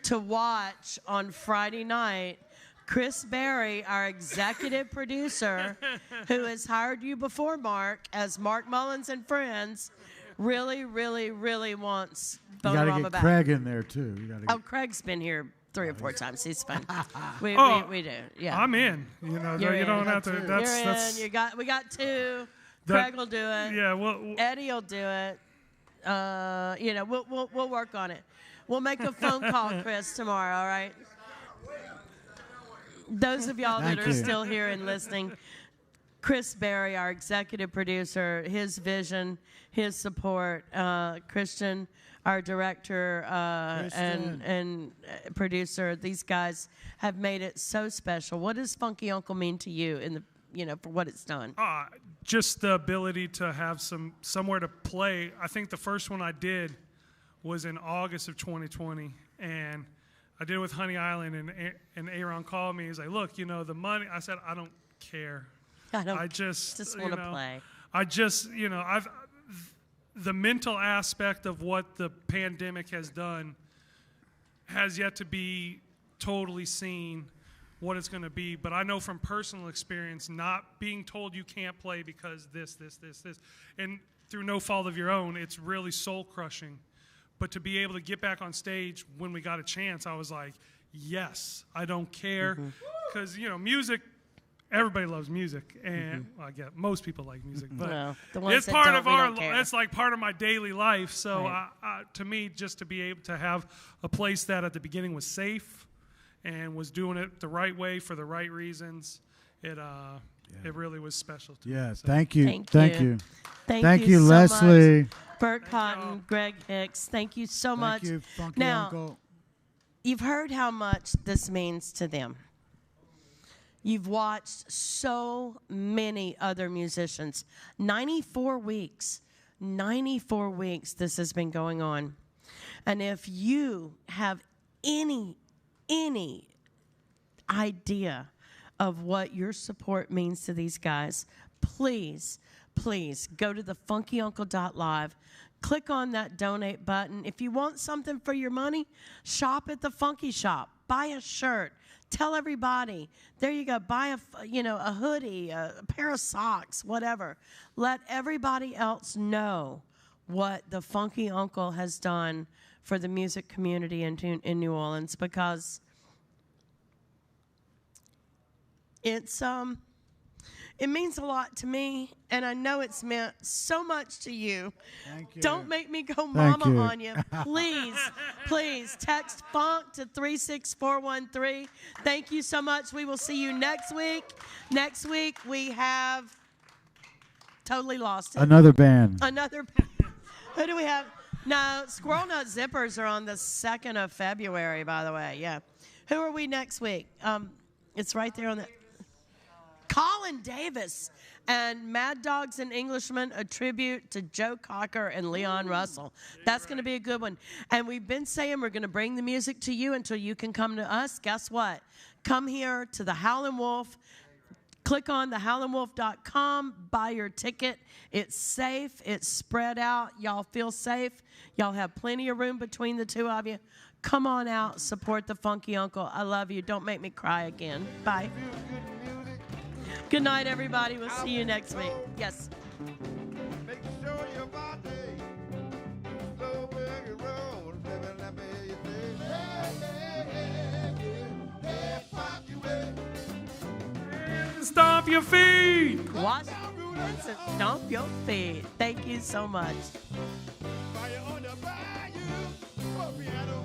to watch on Friday night. Chris Berry, our executive producer, who has hired you before, Mark, as Mark Mullins and Friends, really, really, really wants Bonorama You got to get back. Craig in there too. Craig's been here 3 or 4 times. He's fun. We do. Yeah. I'm in. You don't have to. That's in. We got 2. Craig will do it. Yeah. Well, Eddie will do it. We'll work on it. We'll make a phone call, Chris, tomorrow. All right. Those of y'all that are still here and listening, Chris Berry, our executive producer, his vision, his support, Christian, our director and producer, these guys have made it so special. What does Funky Uncle mean to you for what it's done? Just the ability to have somewhere to play. I think the first one I did was in August of 2020, and I did it with Honey Island, and Aaron called me. He's like, look, the money. I said, I don't care. I just want to play. The mental aspect of what the pandemic has done has yet to be totally seen what it's going to be. But I know from personal experience, not being told you can't play because this, and through no fault of your own, it's really soul-crushing. But to be able to get back on stage when we got a chance, I was like, yes, I don't care. Because, music, everybody loves music. And I get most people like music. But it's part of it's like part of my daily life. So to me, just to be able to have a place that at the beginning was safe and was doing it the right way for the right reasons, it it really was special to Yeah, me. So. thank you. Thank Thank you. you. Thank you so Leslie. much. Bert Cotton, Greg Hicks, thank you so much. Thank you, Funky now, Uncle. You've heard how much this means to them. You've watched so many other musicians. 94 weeks this has been going on. And if you have any idea of what your support means to these guys, please go to the FunkyUncle.Live. Click on that donate button. If you want something for your money, shop at the Funky Shop. Buy a shirt. Tell everybody. There you go. Buy a hoodie, a pair of socks, whatever. Let everybody else know what the Funky Uncle has done for the music community in New Orleans, because it means a lot to me, and I know it's meant so much to you. Thank you. Don't make me go Thank mama you. on you. Please text FUNK to 36413. Thank you so much. We will see you next week. Next week we have totally lost it. Another band. Who do we have? No, Squirrel Nut Zippers are on the 2nd of February, by the way. Yeah. Who are we next week? It's right there on the... Colin Davis and Mad Dogs and Englishmen, a tribute to Joe Cocker and Leon Russell. That's going to be a good one. And we've been saying we're going to bring the music to you until you can come to us. Guess what? Come here to the Howlin Wolf. Click on thehowlinwolf.com. Buy your ticket. It's safe. It's spread out. Y'all feel safe. Y'all have plenty of room between the two of you. Come on out. Support the Funky Uncle. I love you. Don't make me cry again. Bye. Good night, everybody. We'll see you next week. Yes. Make sure your body slow where you roll. Let me hear you say, hey, fuck you, hey. Stomp your feet. Wash your roots and stomp your feet. Thank you so much. Fire on the bayou, piano